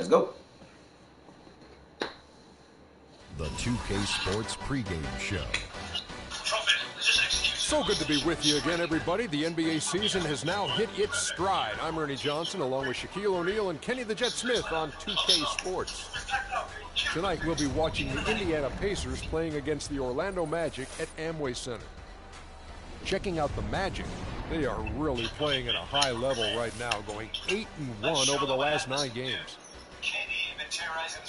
Let's go. The 2K Sports pregame show. So good to be with you again, everybody. The NBA season has now hit its stride. I'm Ernie Johnson, along with Shaquille O'Neal and Kenny the Jet Smith on 2K Sports. Tonight, we'll be watching the Indiana Pacers playing against the Orlando Magic at Amway Center. Checking out the Magic, they are really playing at a high level right now, going 8-1 over the last 9 games.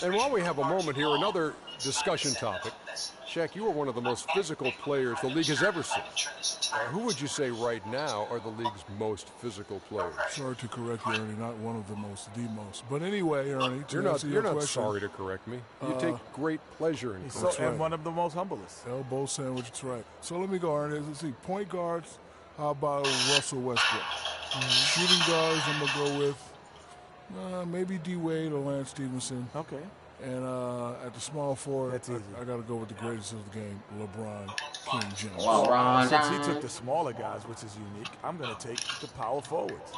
And while we have a moment here, another discussion topic. Shaq, you are one of the most physical players the league has ever seen. Who would you say right now are the league's most physical players? Sorry to correct you, Ernie. Not one of the most, the most. But anyway, Ernie, you're not sorry to correct me. You take great pleasure in correcting. And one of the most humblest. Elbow sandwich, that's right. So let me go, Ernie. Let's see. Point guards, how about Russell Westbrook? Shooting guards, I'm going to go with maybe D. Wade or Lance Stevenson. Okay. And at the small forward, that's easy. I got to go with the greatest of the game, LeBron King James. LeBron. Since he took the smaller guys, which is unique, I'm going to take the power forwards.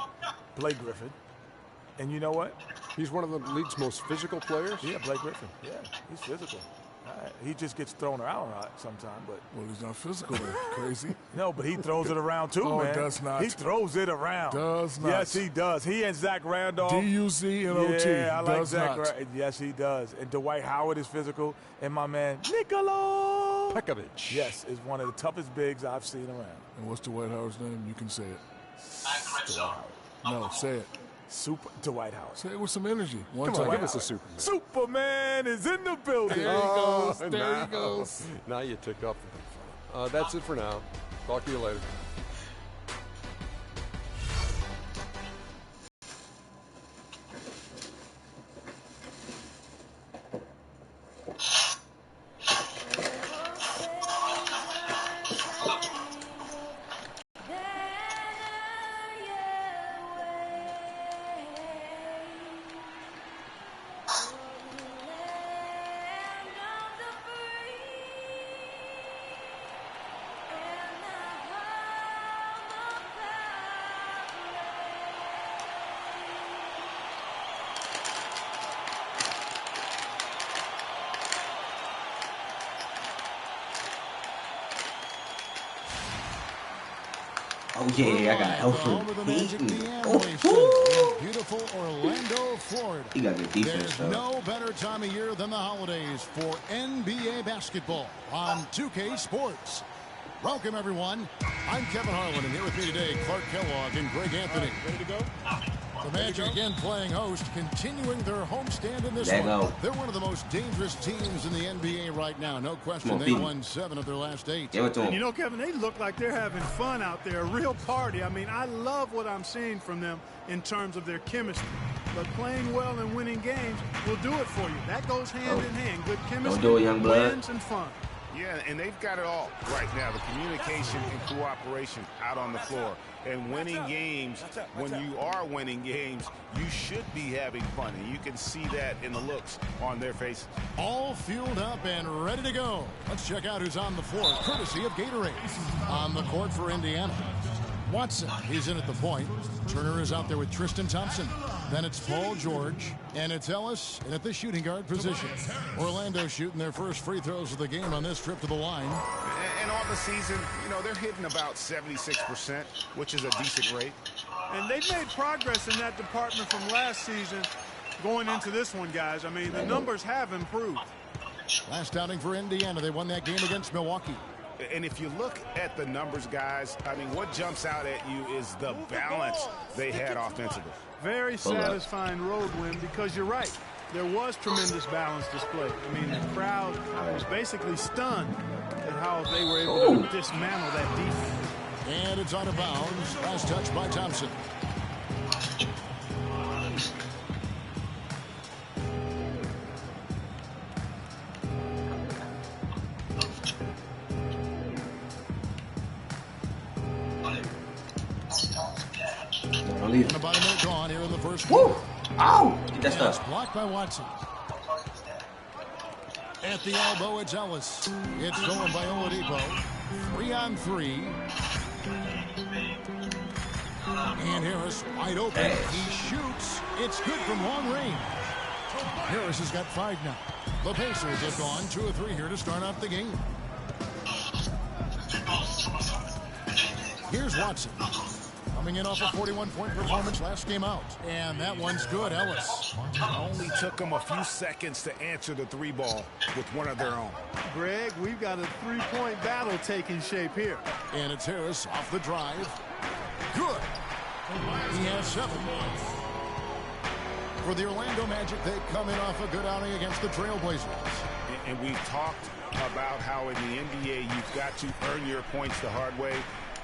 Blake Griffin. And you know what? He's one of the league's most physical players? Yeah, Blake Griffin. Yeah, he's physical. He just gets thrown around a lot sometimes, but well, he's not physical. Crazy. No, but he throws it around too, man. Does not. He throws it around. Does not. Yes, he does. He and Zach Randolph. D-U-Z-N-O-T. Yeah, I like does Zach. not. Yes, he does. And Dwight Howard is physical, and my man Nikola Pekovic. Yes, is one of the toughest bigs I've seen around. And what's Dwight Howard's name? You can say it. Dwight Howard. No, say it. Super Dwight Howard. Say it with some energy. Come on, give us a Superman. Superman is in the building. There he goes. There he goes. Now you took off the big fella. That's it for now. Talk to you later. Oh yeah, I got Alfred Payton. Beautiful Orlando, Florida. He got good defense, There's no better time of year than the holidays for NBA basketball on 2K Sports. Welcome, everyone. I'm Kevin Harlan, and here with me today, Clark Kellogg and Greg Anthony. Ready to go? The Magic again playing host, continuing their homestand in this one. They're one of the most dangerous teams in the NBA right now. No question. They won 7 of their last 8. And you know, Kevin, they look like they're having fun out there, a real party. I mean, I love what I'm seeing from them in terms of their chemistry. But playing well and winning games will do it for you. That goes hand in hand. Good chemistry, wins, and fun. Yeah, and they've got it all right now. The communication and cooperation out on the floor. And winning games, when you are winning games, you should be having fun. And you can see that in the looks on their faces. All fueled up and ready to go. Let's check out who's on the floor, courtesy of Gatorade. On the court for Indiana, Watson, he's in at the point. Turner is out there with Tristan Thompson. Then it's Paul George, and it's Ellis at the shooting guard position. Orlando shooting their first free throws of the game on this trip to the line. And on the season, you know, they're hitting about 76%, which is a decent rate. And they've made progress in that department from last season going into this one, guys. I mean, the numbers have improved. Last outing for Indiana, they won that game against Milwaukee. And if you look at the numbers, guys, I mean, what jumps out at you is the balance they had offensively. Very satisfying road win because you're right. There was tremendous balance displayed. I mean, the crowd was basically stunned at how they were able to dismantle that defense. And it's out of bounds. Last touch by Thompson. And about a minute gone here in the first quarter. Ow! Get that stuff. Blocked by Watson. At the elbow, it's Ellis. It's going by Oladipo. 3-on-3. And Harris wide open. He shoots. It's good from long range. Harris has got 5 now. The Pacers have gone 2 of 3 here to start out the game. Here's Watson. Coming in off a 41-point performance last game out. And that one's good, Ellis. Only took them a few seconds to answer the 3-ball with one of their own. Greg, we've got a 3-point battle taking shape here. And it's Harris off the drive. Good. He has 7. For the Orlando Magic, they come in off a good outing against the Trailblazers. And we've talked about how in the NBA you've got to earn your points the hard way.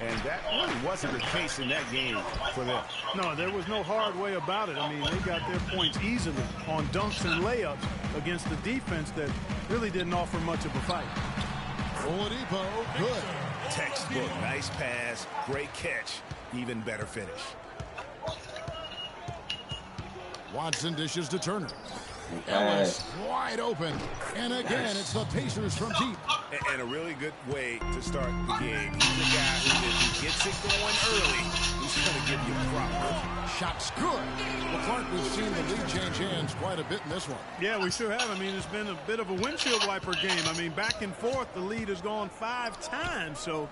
And that really wasn't the case in that game for them. No, there was no hard way about it. I mean, they got their points easily on dunks and layups against the defense that really didn't offer much of a fight. Oladipo, good. Textbook, nice pass, great catch, even better finish. Watson dishes to Turner. Ellis wide open. And again, it's the Pacers from deep. And a really good way to start the game. He's the guy who, if he gets it going early, he's going to give you a prop. Shot's good. Well, Clark, we've seen the lead change hands quite a bit in this one. Yeah, we sure have. I mean, it's been a bit of a windshield wiper game. I mean, back and forth, the lead has gone 5 times, so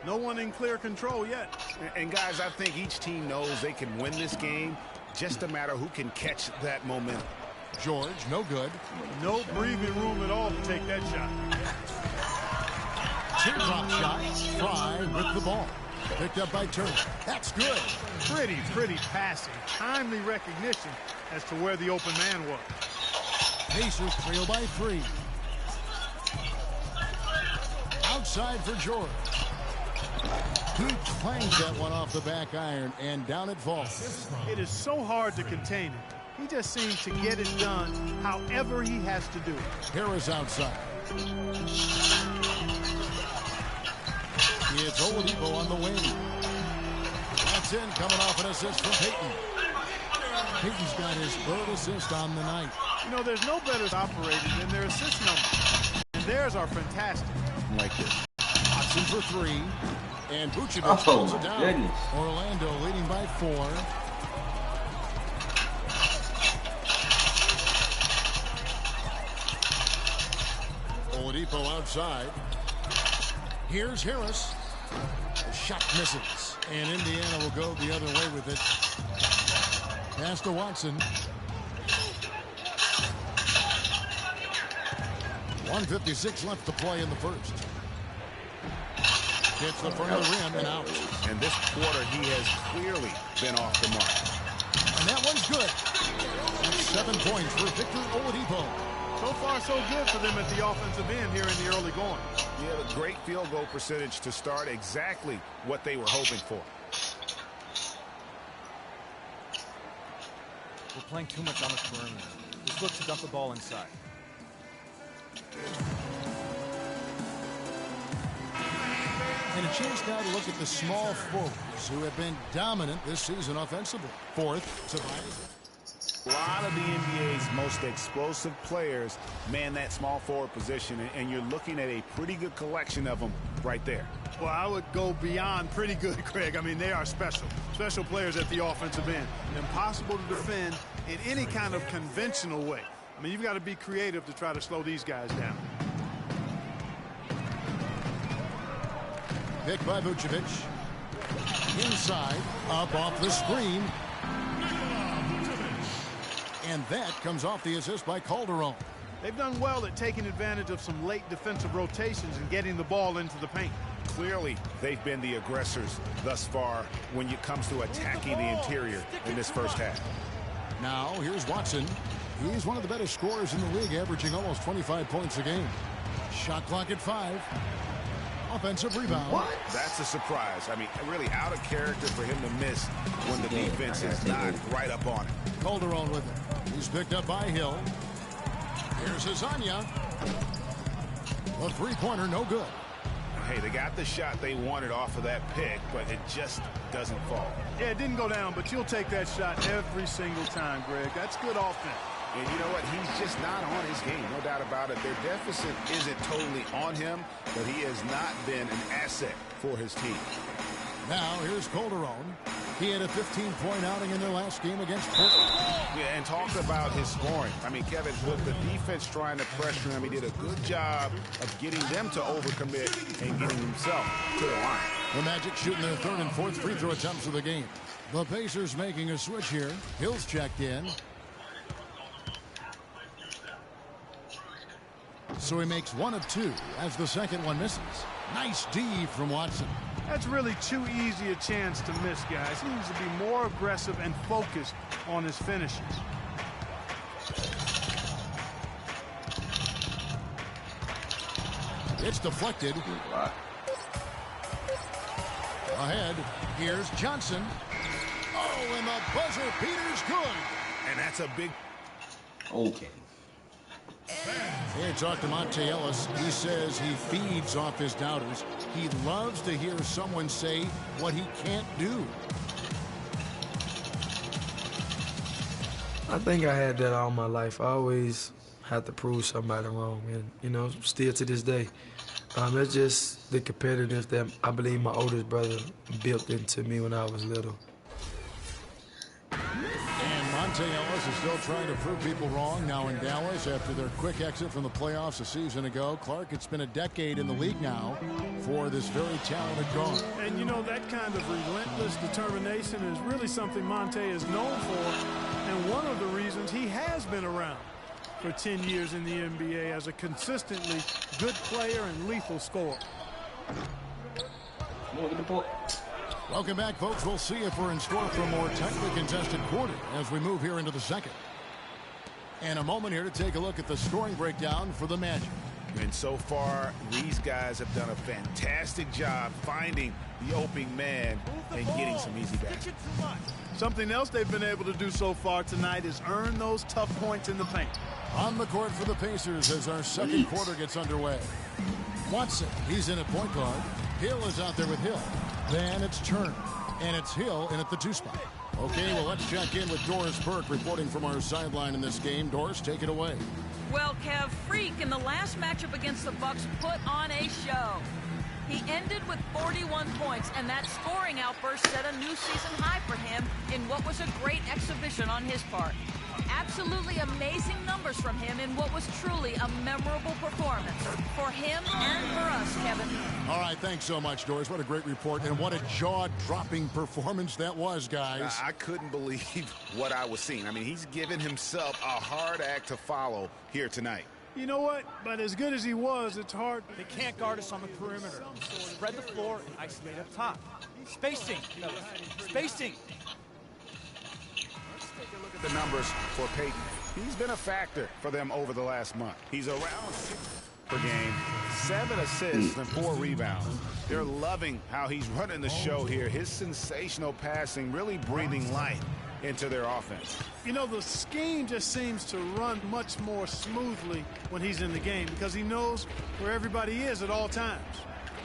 no one in clear control yet. And guys, I think each team knows they can win this game. Just a matter who can catch that momentum. George, no good. No breathing room at all to take that shot. Teardrop shot. Fry with the ball. Picked up by Turner. That's good. Pretty passing. Timely recognition as to where the open man was. Pacers trail by 3. Outside for George. He clangs that one off the back iron, and down it falls. It is so hard to contain it. He just seems to get it done however he has to do it. Harris outside. It's Oladipo on the wing. That's in, coming off an assist from Payton. Payton's got his 3rd assist on the night. You know, there's no better operator than their assist numbers. And theirs are fantastic. Like this. Watson for 3. And Vucevic holds it down. Goodness. Orlando leading by 4. Oladipo outside. Here's Harris. The shot misses. And Indiana will go the other way with it. Pass to Watson. 1:56 left to play in the first. Hits the front of the rim and out. And this quarter, he has clearly been off the mark. And that one's good. That's 7 points for Victor Oladipo. So far, so good for them at the offensive end here in the early going. Yeah, a great field goal percentage to start, exactly what they were hoping for. We're playing too much on the perimeter. Let's look to dump the ball inside. And a chance now to look at the small forwards who have been dominant this season offensively. 4th, Tobias. A lot of the NBA's most explosive players man that small forward position, and you're looking at a pretty good collection of them right there. Well, I would go beyond pretty good, Craig. I mean, they are special players at the offensive end. Impossible to defend in any kind of conventional way. I mean, you've got to be creative to try to slow these guys down. Picked by Vucevic. Inside, up off the screen. And that comes off the assist by Calderon. They've done well at taking advantage of some late defensive rotations and getting the ball into the paint. Clearly, they've been the aggressors thus far when it comes to attacking the interior in this first half. Now, here's Watson. He's one of the better scorers in the league, averaging almost 25 points a game. Shot clock at 5. Offensive rebound. What? That's a surprise. I mean, really out of character for him to miss when the defense is not right up on it. Calderon with it. He's picked up by Hill. Here's Azania. A 3-pointer, no good. Hey, they got the shot they wanted off of that pick, but it just doesn't fall. Yeah, it didn't go down, but you'll take that shot every single time, Greg. That's good offense. And you know what? He's just not on his game, no doubt about it. Their deficit isn't totally on him, but he has not been an asset for his team. Now, here's Calderon. He had a 15-point outing in their last game against Portland. Yeah, and talk about his scoring. I mean, Kevin, with the defense trying to pressure him, he did a good job of getting them to overcommit and getting himself to the line. The Magic shooting their third and fourth free throw attempts of the game. The Pacers making a switch here. Hill's checked in. So he makes one of two as the second one misses. Nice D from Watson. That's really too easy a chance to miss, guys. He needs to be more aggressive and focused on his finishes. It's deflected. Ahead, here's Johnson. Oh, and the buzzer beater's good. And that's a big... Okay. Hey, talk to Monte Ellis. He says he feeds off his doubters. He loves to hear someone say what he can't do. I think I had that all my life. I always had to prove somebody wrong, and, you know, still to this day. It's just the competitiveness that I believe my oldest brother built into me when I was little. And Monte Ellis is still trying to prove people wrong now in Dallas after their quick exit from the playoffs a season ago. Clark, it's been a decade in the league now for this very talented guard. And, you know, that kind of relentless determination is really something Monte is known for, and one of the reasons he has been around for 10 years in the NBA as a consistently good player and lethal scorer. Welcome back, folks. We'll see if we're in store for a more tightly contested quarter as we move here into the second. And a moment here to take a look at the scoring breakdown for the Magic. And so far, these guys have done a fantastic job finding the opening man and getting some easy baskets. Something else they've been able to do so far tonight is earn those tough points in the paint. On the court for the Pacers as our second quarter gets underway. Watson, he's in at point guard. Hill is out there with Hill. Then it's Turner, and it's Hill in at the two spot. Okay, well, let's check in with Doris Burke reporting from our sideline in this game. Doris, take it away. Well, Kev, Freak in the last matchup against the Bucks put on a show. He ended with 41 points, and that scoring outburst set a new season high for him in what was a great exhibition on his part. Absolutely amazing numbers from him in what was truly a memorable performance for him and for us, Kevin. All right, thanks so much, Doris. What a great report, and what a jaw-dropping performance that was, guys. I couldn't believe what I was seeing. I mean, he's given himself a hard act to follow here tonight. You know what? But as good as he was, it's hard. They can't guard us on the perimeter. Spread the floor and isolate up top. Spacing, fellas. Spacing. Look at the numbers for Peyton. He's been a factor for them over the last month. He's around 6 per game, 7 assists and 4 rebounds. They're loving how he's running the show here. His sensational passing really breathing life into their offense. You know, the scheme just seems to run much more smoothly when he's in the game because he knows where everybody is at all times.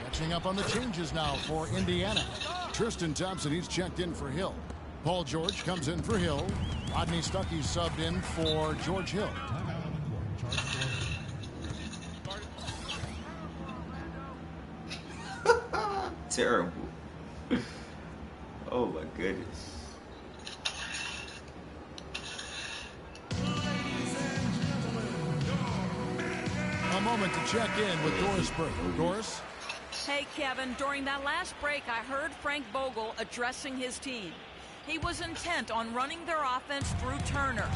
Catching up on the changes now for Indiana. Tristan Thompson, he's checked in for Hill. Paul George comes in for Hill. Rodney Stuckey subbed in for George Hill. Terrible. Oh my goodness. A moment to check in with Doris Burke. Doris? Hey, Kevin, during that last break, I heard Frank Vogel addressing his team. He was intent on running their offense through Turner.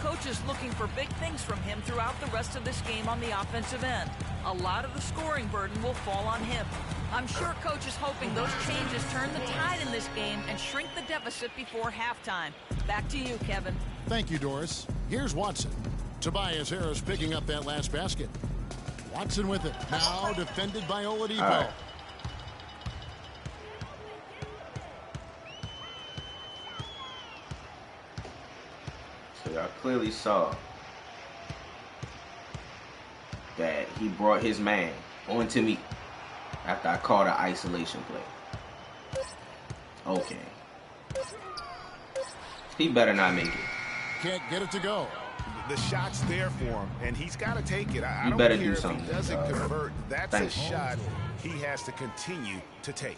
Coach is looking for big things from him throughout the rest of this game on the offensive end. A lot of the scoring burden will fall on him. I'm sure Coach is hoping those changes turn the tide in this game and shrink the deficit before halftime. Back to you, Kevin. Thank you, Doris. Here's Watson. Tobias Harris picking up that last basket. Watson with it. Now defended by Oladipo. Right. So y'all clearly saw that he brought his man onto me after I called an isolation play. Okay. He better not make it. Can't get it to go. The shot's there for him, and he's got to take it. I don't better care do if something. he doesn't convert. That's Thanks. a shot he has to continue to take.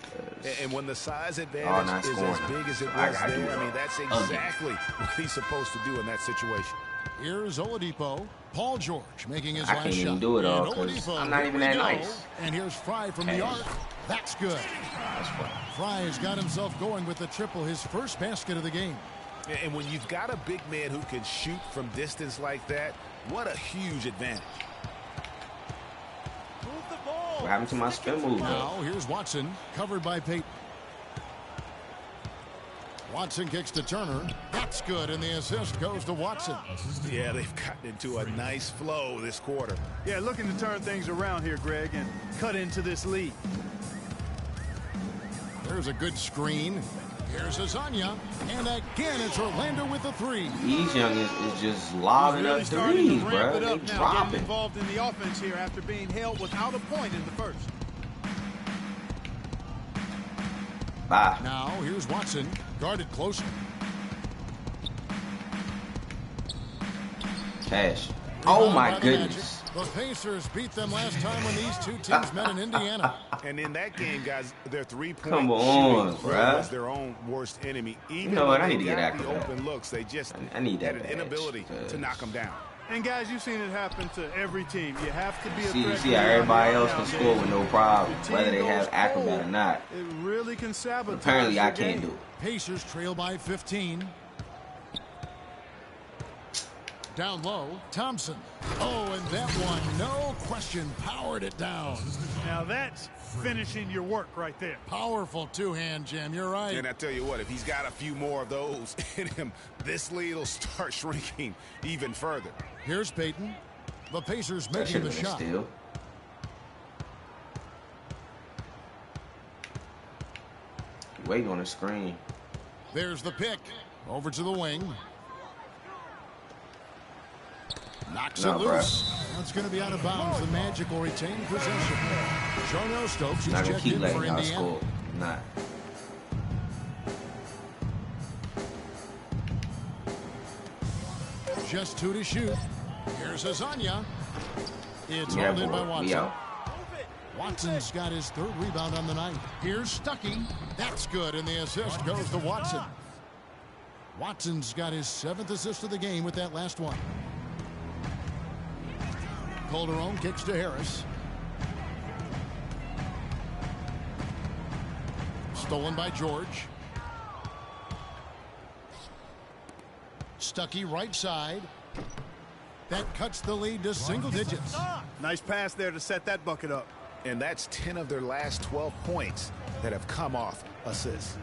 And when the size not advantage is scoring. as big as it I was gotta do there, it. I mean, that's exactly what he's supposed to do in that situation. Here's Oladipo. Paul George making his I last can't shot. even do it all And 'cause Oladipo, I'm not here even we that go. nice. And here's Fry from the arc. That's good. That's fine. Fry has got himself going with the triple, his first basket of the game. And when you've got a big man who can shoot from distance like that, what a huge advantage. Move the ball. What happened to my spin move? Now here's Watson, covered by Payton. Watson kicks to Turner. That's good, and the assist goes to Watson. Yeah, they've gotten into a nice flow this quarter. Yeah, looking to turn things around here, Greg, and cut into this lead. There's a good screen. Here's Azania. And again, it's Orlando with the three. These youngins is just lobbing Really up starting threes, to bro. ramp it They up now, getting dropping. involved in the offense here after being held without a point in the first. Bye. Now here's Watson, guarded closely. Cash. Oh Rebound my by the goodness. Magic. The Pacers beat them last time when these two teams met in Indiana. And in that game, guys, their three-point Come on, shooting bruh. was their own worst enemy. Even know what? when I need they to get got active the at. open looks, they just I need that had an badge, inability to 'cause- knock them down. And guys, you've seen it happen to every team. You have to be a See, you threat. see how everybody else can nowadays. score with no problem, If the whether they team have goes acrobat or cold, not. It really can sabotage Apparently, I your can't game. do it. Pacers trail by 15. Down low, Thompson. Oh, and that one, no question, powered it down. Now that's finishing your work right there. Powerful two-hand jam, you're right. And I tell you what, if he's got a few more of those in him, this lead will start shrinking even further. Here's Payton. The Pacers That making should the have been a shot. steal. Waiting on the screen. There's the pick. Over to the wing. Knocks it No, bruh. loose. That's going to be out of bounds. The Magic will retain possession. Charnel Stokes is Not gonna checked keep in letting for y'all Indiana. score. Not. Just two to shoot. Here's Azania. It's Yeah, hauled in by boy. We Watson. out. Watson's got his third rebound on the night. Here's Stuckey. That's good, and the assist goes to Watson. Watson's got his 7th assist of the game with that last one. Calderon kicks to Harris. Stolen by George. Stuckey right side. That cuts the lead to single digits. Nice pass there to set that bucket up. And that's 10 of their last 12 points that have come off assists.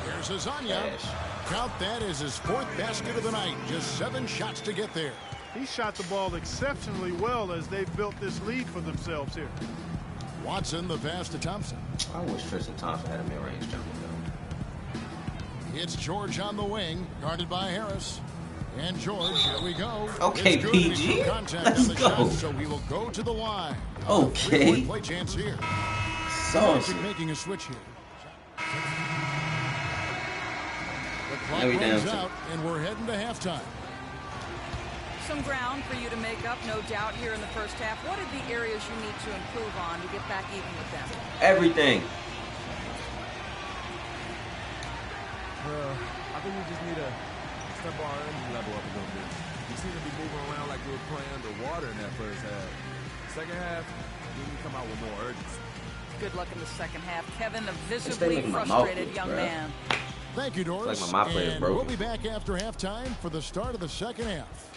Here's Azania. Cash. Count that as his 4th basket of the night. Just 7 shots to get there. He shot the ball exceptionally well as they've built this lead for themselves here. Watson, the pass to Thompson. I wish Tristan Thompson had a mid-range jumper though. It's George on the wing, guarded by Harris. And George, here we go. Okay, It's good. He PG. took contact Let's on the go. shot, so he will go to the line. Okay. 3-point play chance here. Saucy. Magic making a switch here. The clock Every damn runs thing. out, and we're heading to halftime. Some ground for you to make up, no doubt, here in the first half. What are the areas you need to improve on to get back even with them? Everything. I think we just need to step our energy level up a little bit. We seem to be moving around like we were playing underwater in that first half. Second half, we need to come out with more urgency. Good luck in the second half. Kevin, a They visibly making my mouth frustrated look, young bruh. man. Thank you, Doris. It's like my player's and broken. we'll be back after halftime for the start of the second half.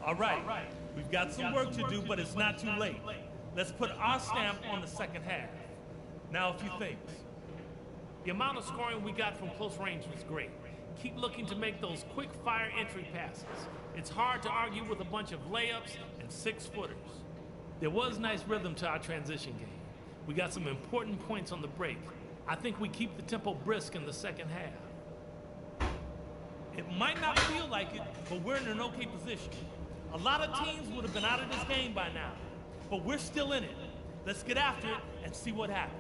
All right, we've got some work to do, but it's not too late. Let's put our stamp on the second half. Now, a few things. The amount of scoring we got from close range was great. Keep looking to make those quick-fire entry passes. It's hard to argue with a bunch of layups and 6-footers. There was nice rhythm to our transition game. We got some important points on the break. I think we keep the tempo brisk in the second half. It might not feel like it, but we're in an okay position. A lot of teams would have been out of this game by now, but we're still in it. Let's get after it and see what happens.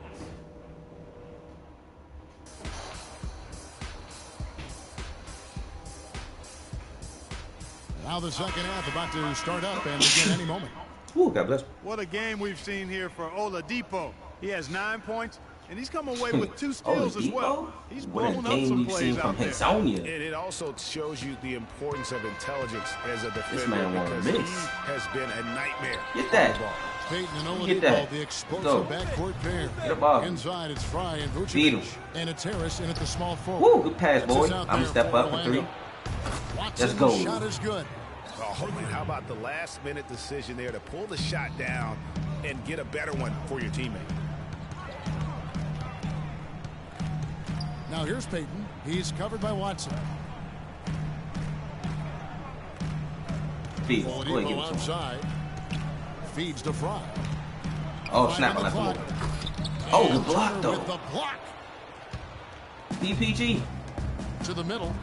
Now the second half about to start up and begin any moment. Ooh, God bless. What a game we've seen here for Oladipo. He has 9 points, and he's come away with 2 steals as well. He's blown up some plays out there. And it also shows you the importance of intelligence as a defender because he has been a nightmare. Get that. Peyton and Oladipo, the explosive backcourt pair. Inside, it's Fry and Vucevic. And it's Harris in at the small forward. Woo, good pass, boy. I'm going to step up for 3. Let's go. Shot is good. Oh, man, how about the last-minute decision there to pull the shot down and get a better one for your teammate? Now here's Peyton. He's covered by Watson. Feed. Oladipo outside. Feeds to Fry. Oh, snap. I left him open. Oh, the block, though. With the block. DPG. To the middle.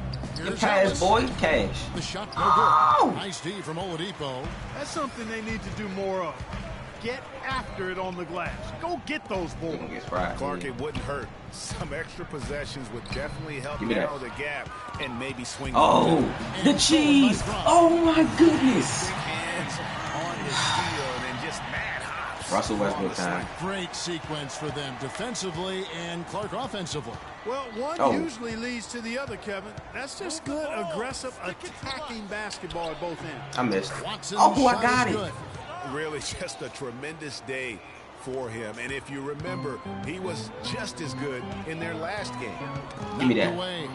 The pass, boy. Cash. The shot no good. Nice D from Oladipo. That's something they need to do more of. Get after it on the glass. Go get those balls. Clark, it wouldn't hurt. Some extra possessions would definitely help narrow the gap and maybe swing. Oh, the cheese. Oh, my goodness. Hands on his steal and then just mad hops. Russell Westbrook time. Great sequence for them defensively and Clark offensively. Well, one usually leads to the other, Kevin. That's just good, aggressive, attacking basketball at both ends. I missed. Watson's oh, I got it. Good. Really just a tremendous day for him. And if you remember, he was just as good in their last game. Give me that. Away.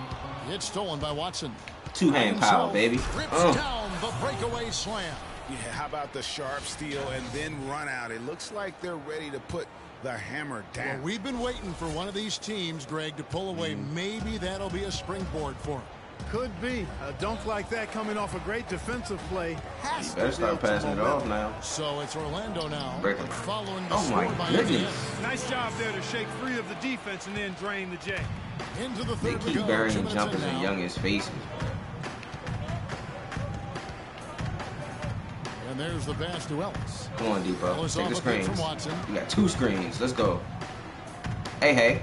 It's stolen by Watson. Two-hand power, baby. Rips down the breakaway slam. Yeah, how about the sharp steal and then run out? It looks like they're ready to put the hammer down. Well, we've been waiting for one of these teams, Greg, to pull away. Maybe that'll be a springboard for him. Could be. A dunk like that coming off a great defensive play. You better start passing it off now. So it's Orlando now. Following the oh, my goodness. Nice job there to shake free of the defense and then drain the J. Into the they third keep burying jumpers in youngest faces. And there's the pass to Ellis. Come on, Depot. Ellis take the screens. From Watson. You got 2 screens. Let's go. Hey.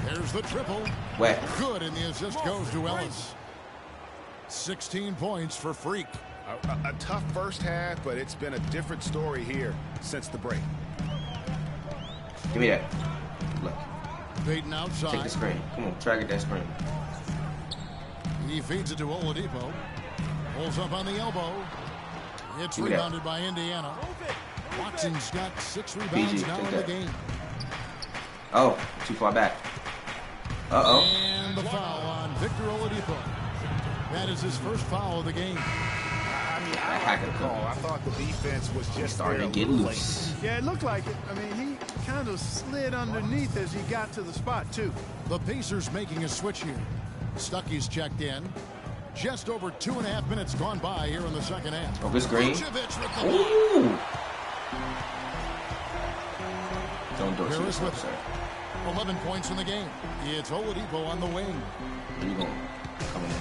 There's the triple. Wet. Good, and the assist goes to Ellis. 16 points for Freak. A tough first half, but it's been a different story here since the break. Give me that. Look. Peyton outside. Take the screen. Come on, try to get that screen. He feeds it to Oladipo. Pulls up on the elbow. It's rebounded by Indiana. Watson's got 6 rebounds now in the game. Oh, too far back. Uh-oh. And the foul on Victor Oladipo. That is his first foul of the game. I mean, I like the call. I thought the defense was just starting to get loose. Yeah, it looked like it. I mean, he kind of slid underneath as he got to the spot, too. The Pacers making a switch here. Stuckey's checked in. Just over 2.5 minutes gone by here in the second half. Oh, good screen. Ooh. Don't do it, sir. 11 points in the game. It's Oladipo on the wing. Where you going? Coming in.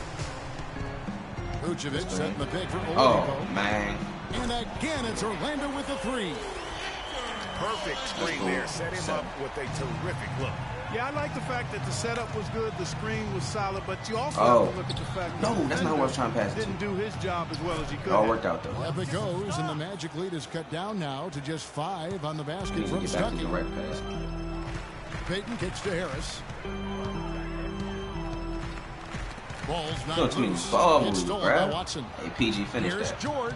Vucevic setting the pick for Oladipo. Oh, man. And again, it's Orlando with the 3. Perfect screen there. Set him up with a terrific look. Yeah, I like the fact that the setup was good, the screen was solid, but you also have to look at the fact that that's not what I was trying to pass it to. Didn't do his job as well as he could. It all worked out, though. Up it goes, and the Magic lead is cut down now to just 5 on the basket from Stuckey. Right pass. Peyton kicks to Harris. Ball's not Don't loose. It's stolen by Watson. Hey, PG finished Here's that. George.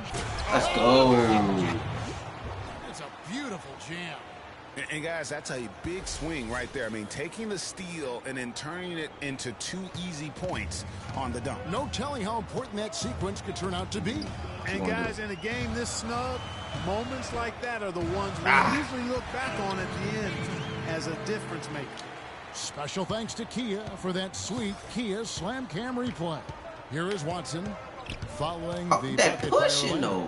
Let's go. It's a beautiful jam. And guys, that's a big swing right there. I mean, taking the steal and then turning it into 2 easy points on the dunk. No telling how important that sequence could turn out to be. And guys, in a game this snug, moments like that are the ones we usually look back on at the end as a difference maker. Special thanks to Kia for that sweet Kia Slam Cam replay. Here is Watson following the that bucket pushing though.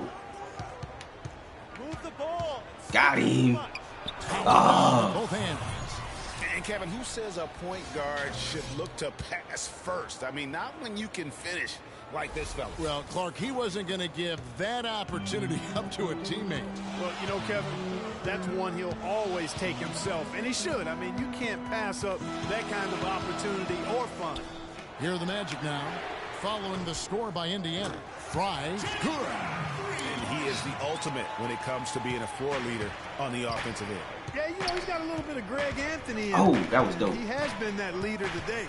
Move the ball. Got him. Both hands. And Kevin, who says a point guard should look to pass first? I mean, not when you can finish like this fella. Well, Clark, he wasn't going to give that opportunity up to a teammate. Well, you know, Kevin, that's one he'll always take himself, and he should. I mean, you can't pass up that kind of opportunity or fun. Here are the Magic now, following the score by Indiana. Fry, good. And he is the ultimate when it comes to being a floor leader on the offensive end. Yeah, you know, he's got a little bit of Greg Anthony in Oh, him. that was dope. He has been that leader today.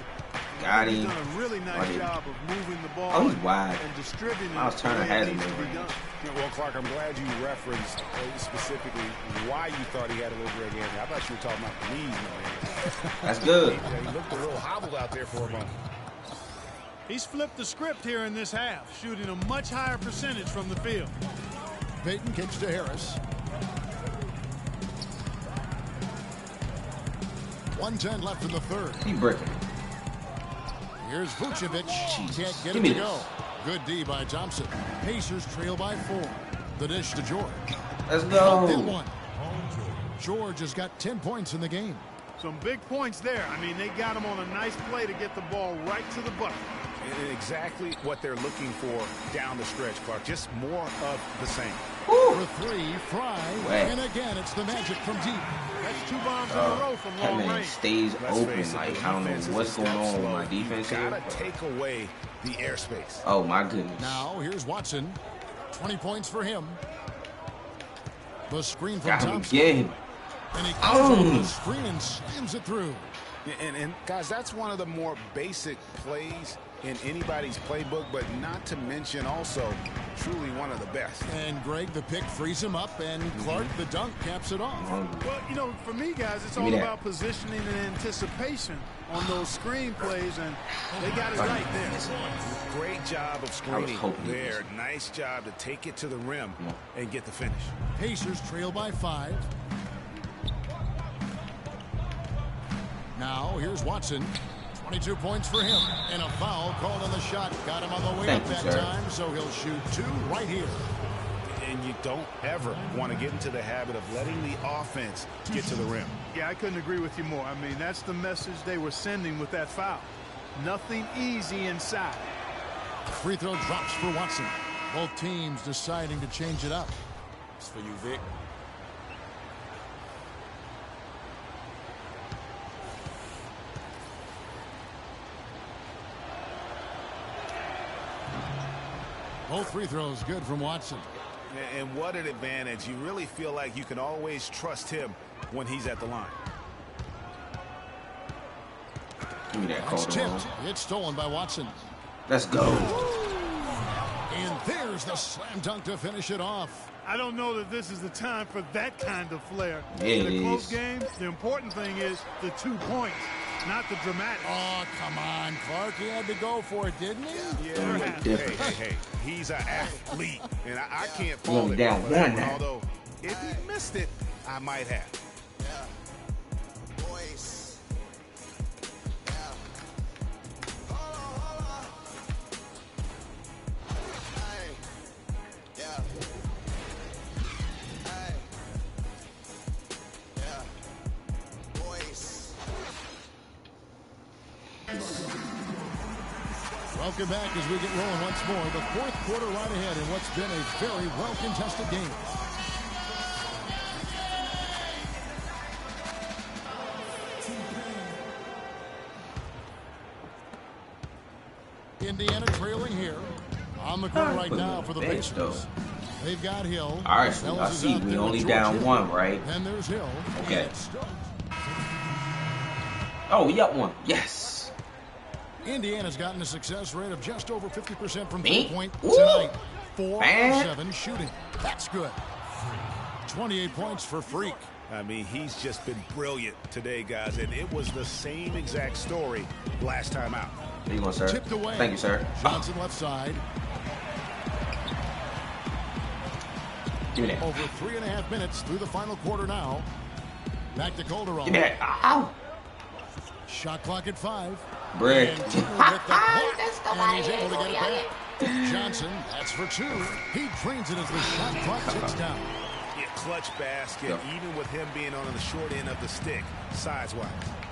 Got He's him. done a really nice job of moving the ball Oh, he's wide. and distributing Miles it Turner the way has it him needs to be in done. Well, Clark, I'm glad you referenced specifically why you thought he had a little Greg Anthony. I thought you were talking about the knees, man. That's good. He looked a little hobbled out there for a moment. He's flipped the script here in this half, shooting a much higher percentage from the field. Peyton kicks to Harris. 1:10 left in the third. He breaking. Here's Vucevic. Can't get Give it me to this. go. Good D by Thompson. Pacers trail by 4. The dish to George. Let's Bumped in go. one. George has got 10 points in the game. Some big points there. I mean, they got him on a nice play to get the ball right to the bucket. And exactly what they're looking for down the stretch, Clark. Just more of the same. For 3, Fry. Wait. And again, it's the Magic from deep. That's 2 bombs in a row from That long man range. stays Let's open. face it, Like, the I don't know defense is what's a going step on with slow. my defense You here. gotta take away the airspace. Oh, my goodness. Now, here's Watson. 20 points for him. The screen from Got him Thompson. again. And he comes over Oh. the screen and slams it through. And guys, that's one of the more basic plays in anybody's playbook, but not to mention also truly one of the best. And Greg, the pick frees him up, and Clark, the dunk, caps it off. Well, you know, for me, guys, it's Give all me that. about positioning and anticipation on those screen plays, and they got it right there. Great job of screening hoping he there. Nice job to take it to the rim and get the finish. Pacers trail by 5. Now, here's Watson. 22 points for him. And a foul called on the shot. Got him on the way Thank up you, that sir. time, so he'll shoot 2 right here. And you don't ever want to get into the habit of letting the offense get to the rim. Yeah, I couldn't agree with you more. I mean, that's the message they were sending with that foul. Nothing easy inside. Free throw drops for Watson. Both teams deciding to change it up. It's for you, Vic. Both free throws good from Watson. And what an advantage. You really feel like you can always trust him when he's at the line. Give me that It's call. tipped. It's stolen by Watson. Let's go. And there's the slam dunk to finish it off. I don't know that this is the time for that kind of flair. Yeah, In it a close is. game, the important thing is the 2 points, not the dramatic. Oh, come on, Clark. He had to go for it, didn't he? Yeah. Different. Hey. He's an athlete, and I can't He only fault down him for that. one now. Although, if he missed it, I might have. Welcome back as we get rolling once more. The 4th quarter right ahead in what's been a very well-contested game. Indiana trailing here. On the court right now for the Bench, Pacers. They've got Hill. All right, so I Ellis is see. out We there only with down George 1, right? Then there's Hill. Okay. And Stokes. Oh, we up 1. Yes. Indiana's gotten a success rate of just over 50% from Me? three-point Ooh. tonight. 4 Man. of 7 shooting. That's good. 28 points for Freak. I mean, he's just been brilliant today, guys, and it was the same exact story last time out. There you go, sir. Tipped away. Thank you, sir. Johnson left side. Give me that. Over 3.5 minutes through the final quarter now. Back to Calderon. Give me that. Ow. Shot clock at 5. Brick. And he's able to get it back. Johnson, that's for 2. He drains it as the shot clock ticks down. Yeah, clutch basket, even with him being on the short end of the stick, size-wise.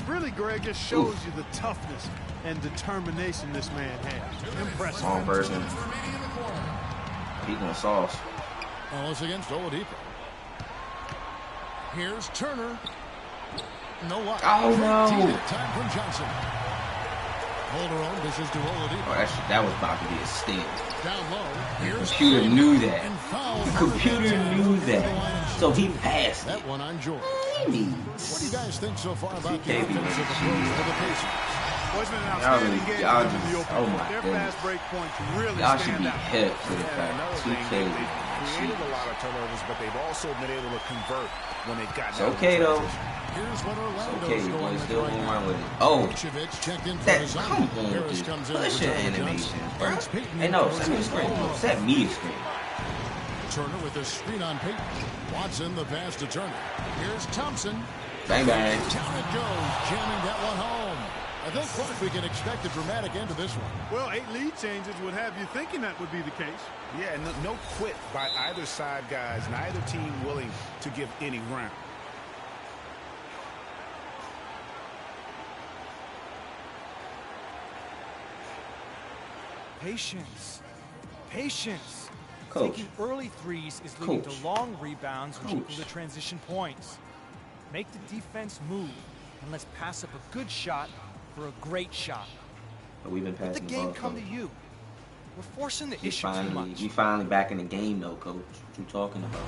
Really, Greg, just shows you the toughness and determination this man has. Impressive. Wrong person. He gonna sauce. Ellis against Oladipo. Here's Turner. No luck. Oh, no. Time from Johnson. Calderon dishes to Oladipo. Oh, that was about to be a steal. Down low. The computer knew that. The computer knew that. So he passed that one on George. What do you guys think so far about the TK offensive approach for the Pacers? Well, it's been an outstanding game. Y'all just, oh my Their goodness. fast break points really Y'all should stand be out. hip to the fact Another thing, 2K. they've created a lot of turnovers, but they've also been able to convert when they've gotten It's okay though. Here's what Orlando's Okay, going boy, still right going now. on with it. Oh, Checked in for that, his come own. on, Harris dude. comes in Push for your Turner animation, Johnson. bro. It's Peyton Hey, no, in set me a screen. No, set me a screen. Turner with a screen on Peyton. Watson the pass to Turner. Here's Thompson. Bang, bang. Down it goes, jamming that one home. I think, Clark, we can expect a dramatic end to this one. Well, 8 lead changes would have you thinking that would be the case. Yeah, no quit by either side, guys. Neither team willing to give any ground. Patience. Patience. Coach. Taking early threes is leading Coach. to long rebounds, which Coach. equal to transition points. Make the defense move, and let's pass up a good shot for a great shot. But we've been Let passing the the ball, game come coach. to you. We're forcing the We issue too much. finally back in the game, though, coach. What you talking about?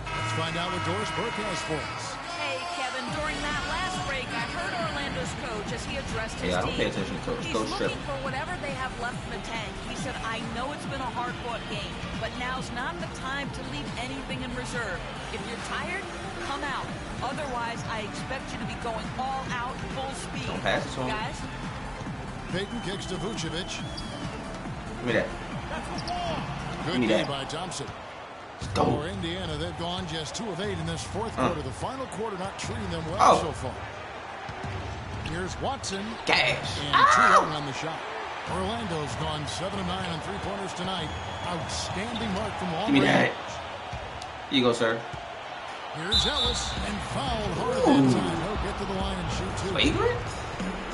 Let's find out what Doris Burke has for us. Hey, Kevin, during that last break, I heard Orlando's coach as he addressed his Yeah, I don't pay team. attention to coach. He's Coach looking tripping. for whatever they have left in the tank. He said, I know it's been a hard-fought game, but now's not the time to leave anything in reserve. If you're tired, come out. Otherwise, I expect you to be going all out, full speed. Don't pass it to him. Guys? Peyton kicks to Vucevic. Give me that. Good Give me game that. by Thompson. Go. For Indiana, they've gone just 2 of 8 in this fourth quarter. The final quarter not treating them well Oh. so far. Here's Watson. Gash. And 2 long on the shot. Orlando's gone 7 of 9 on 3-pointers tonight. Outstanding mark from long Give me that. range. Here you go, sir. Here's Ellis and fouled hard at that time. He'll get to the line and shoot 2. Favorite?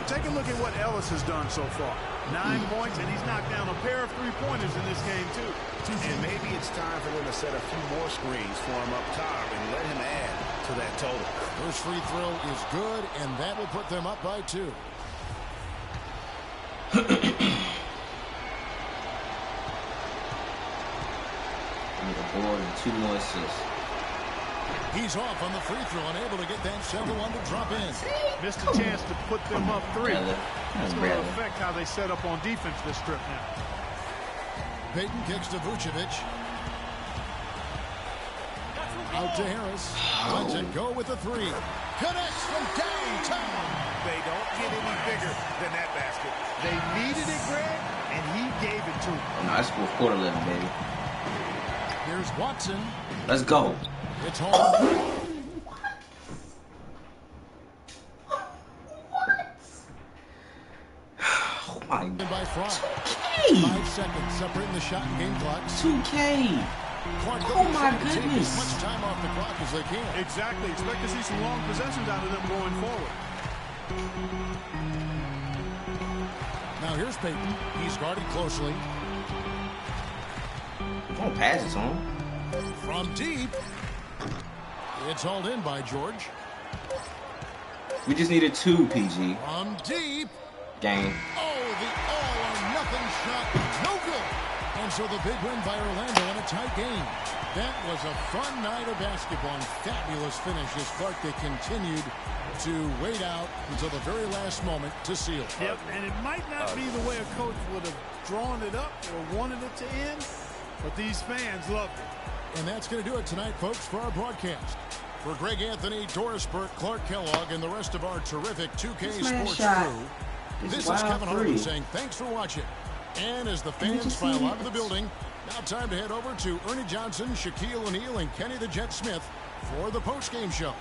Take a look at what Ellis has done so far. 9 points, and he's knocked down a pair of 3-pointers in this game, too. And maybe it's time for them to set a few more screens for him up top and let him add to that total. First free throw is good, and that will put them up by 2. Give me the board and 2 more assists. He's off on the free throw, unable to get that second one to drop in. Missed a chance to put them up 3. Brother. That's going to affect how they set up on defense this trip now. Peyton kicks to Vucevic. Out to Harris. Lets it go with the 3. Connects from downtown. They don't get any bigger than that basket. They needed it, Greg, and he gave it to them. Oh, no, that's fourth quarter 11, baby. Here's Watson. Let's go. It's home. Oh, my God. By Fry. 2K. 5 seconds separating the shot and game clocks. 2K. Clark Oh, my trying to take as goodness. much time off the clock as they can. Exactly. Expect to see some long possessions out of them going forward. Now here's Peyton. He's guarded closely. Don't pass it to him. From deep. It's hauled in by George. We just needed 2, PG. From deep. Game. Oh, the all-or-nothing shot. No good. And so the big win by Orlando in a tight game. That was a fun night of basketball and fabulous finish as Clark, they continued to wait out until the very last moment to seal. Yep, and it might not be the way a coach would have drawn it up or wanted it to end, but these fans loved it. And that's going to do it tonight, folks, for our broadcast. For Greg Anthony, Doris Burke, Clark Kellogg, and the rest of our terrific 2K Sports crew, this is Kevin Harlan saying thanks for watching. And as the fans file out of the building, now time to head over to Ernie Johnson, Shaquille O'Neal, and Kenny the Jet Smith for the postgame show.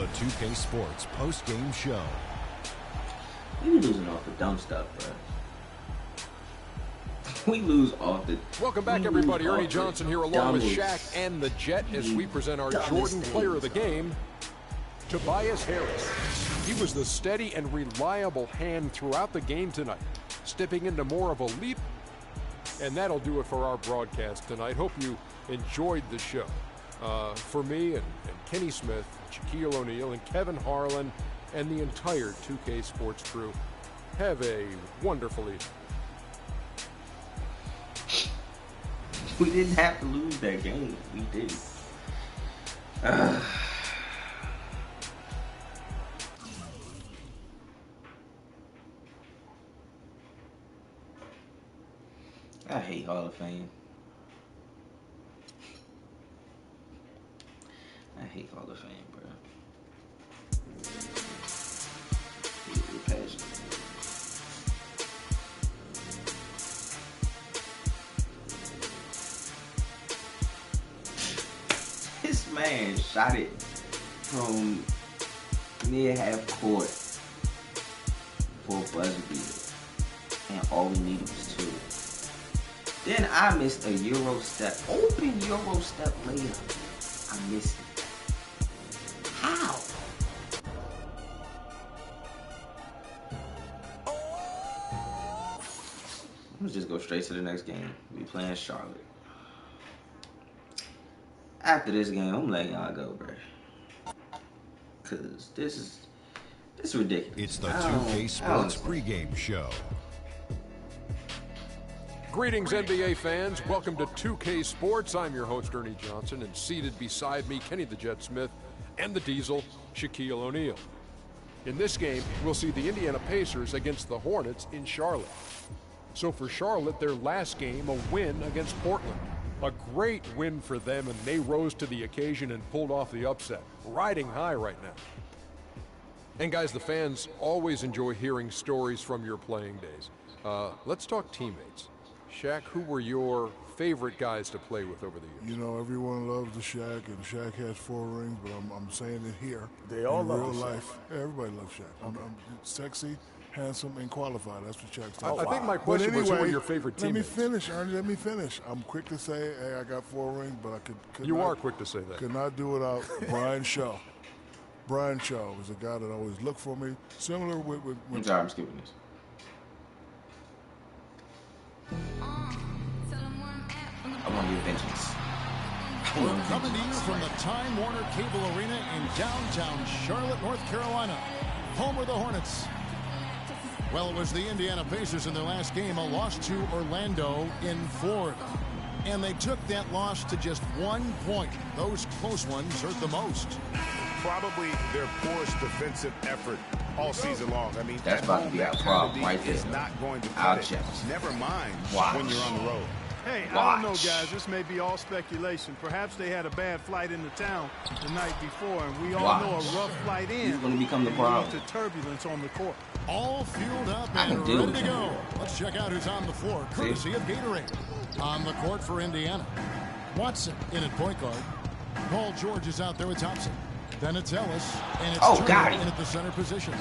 The 2K Sports post-game show. We losing off the dumb stuff, bro. We lose off the... Welcome back, everybody. Ernie Johnson here along with Shaq and the Jet as we present our Jordan Player of the Game, Tobias Harris. He was the steady and reliable hand throughout the game tonight, stepping into more of a leap, and that'll do it for our broadcast tonight. Hope you enjoyed the show. For me and Kenny Smith, Shaquille O'Neal, and Kevin Harlan, and the entire 2K Sports crew, have a wonderful evening. We didn't have to lose that game. We didn't. I hate Hall of Fame. I hate Hall of Fame, bro. Really passionate. This man shot it from near half court for a buzzer beater, and all we needed was 2. Then I missed a Euro step, open Euro step layup. I missed it. How? Let's just go straight to the next game. We playing Charlotte. After this game, I'm letting y'all go, bro. Cause this is ridiculous. It's the 2K Sports pregame show. Greetings, NBA fans. Welcome to 2K Sports. I'm your host, Ernie Johnson, and seated beside me, Kenny the Jet Smith, and the Diesel, Shaquille O'Neal. In this game, we'll see the Indiana Pacers against the Hornets in Charlotte. So for Charlotte, their last game, a win against Portland. A great win for them, and they rose to the occasion and pulled off the upset. Riding high right now. And guys, the fans always enjoy hearing stories from your playing days. Let's talk teammates. Shaq, who were your favorite guys to play with over the years? You know, everyone loves the Shaq, and Shaq has 4 rings, but I'm saying it here. They all love real Shaq. life. Yeah, everybody loves Shaq. I'm sexy, handsome, and qualified. That's what Shaq's I think my question was, who were your favorite teammates? Let me finish, Ernie. Let me finish. I'm quick to say, hey, I got 4 rings, but I could You not, are quick to say that. Could not do without Brian Shaw. Brian Shaw was a guy that always looked for me. Similar with I'm sorry, I'm skipping this. I want your vengeance. We're coming to you from the Time Warner Cable Arena in downtown Charlotte, North Carolina, home of the Hornets. Well, it was the Indiana Pacers in their last game, a loss to Orlando in Florida. And they took that loss to just 1 point. Those close ones hurt the most. Probably their poorest defensive effort all season long. I mean, that's about to be our problem right there. Is not going to I'll cut it. check. Never mind Watch. when you're on the road. Hey, I don't know, guys. This may be all speculation. Perhaps they had a bad flight into town the night before, and we all know a rough flight in. He's going to become the problem. To turbulence on the court. All fueled up and ready to go. Let's check out who's on the floor, courtesy of Gatorade. On the court for Indiana, Watson in at point guard. Paul George is out there with Thompson. Then it's Ellis, and it's Turner in at the center position.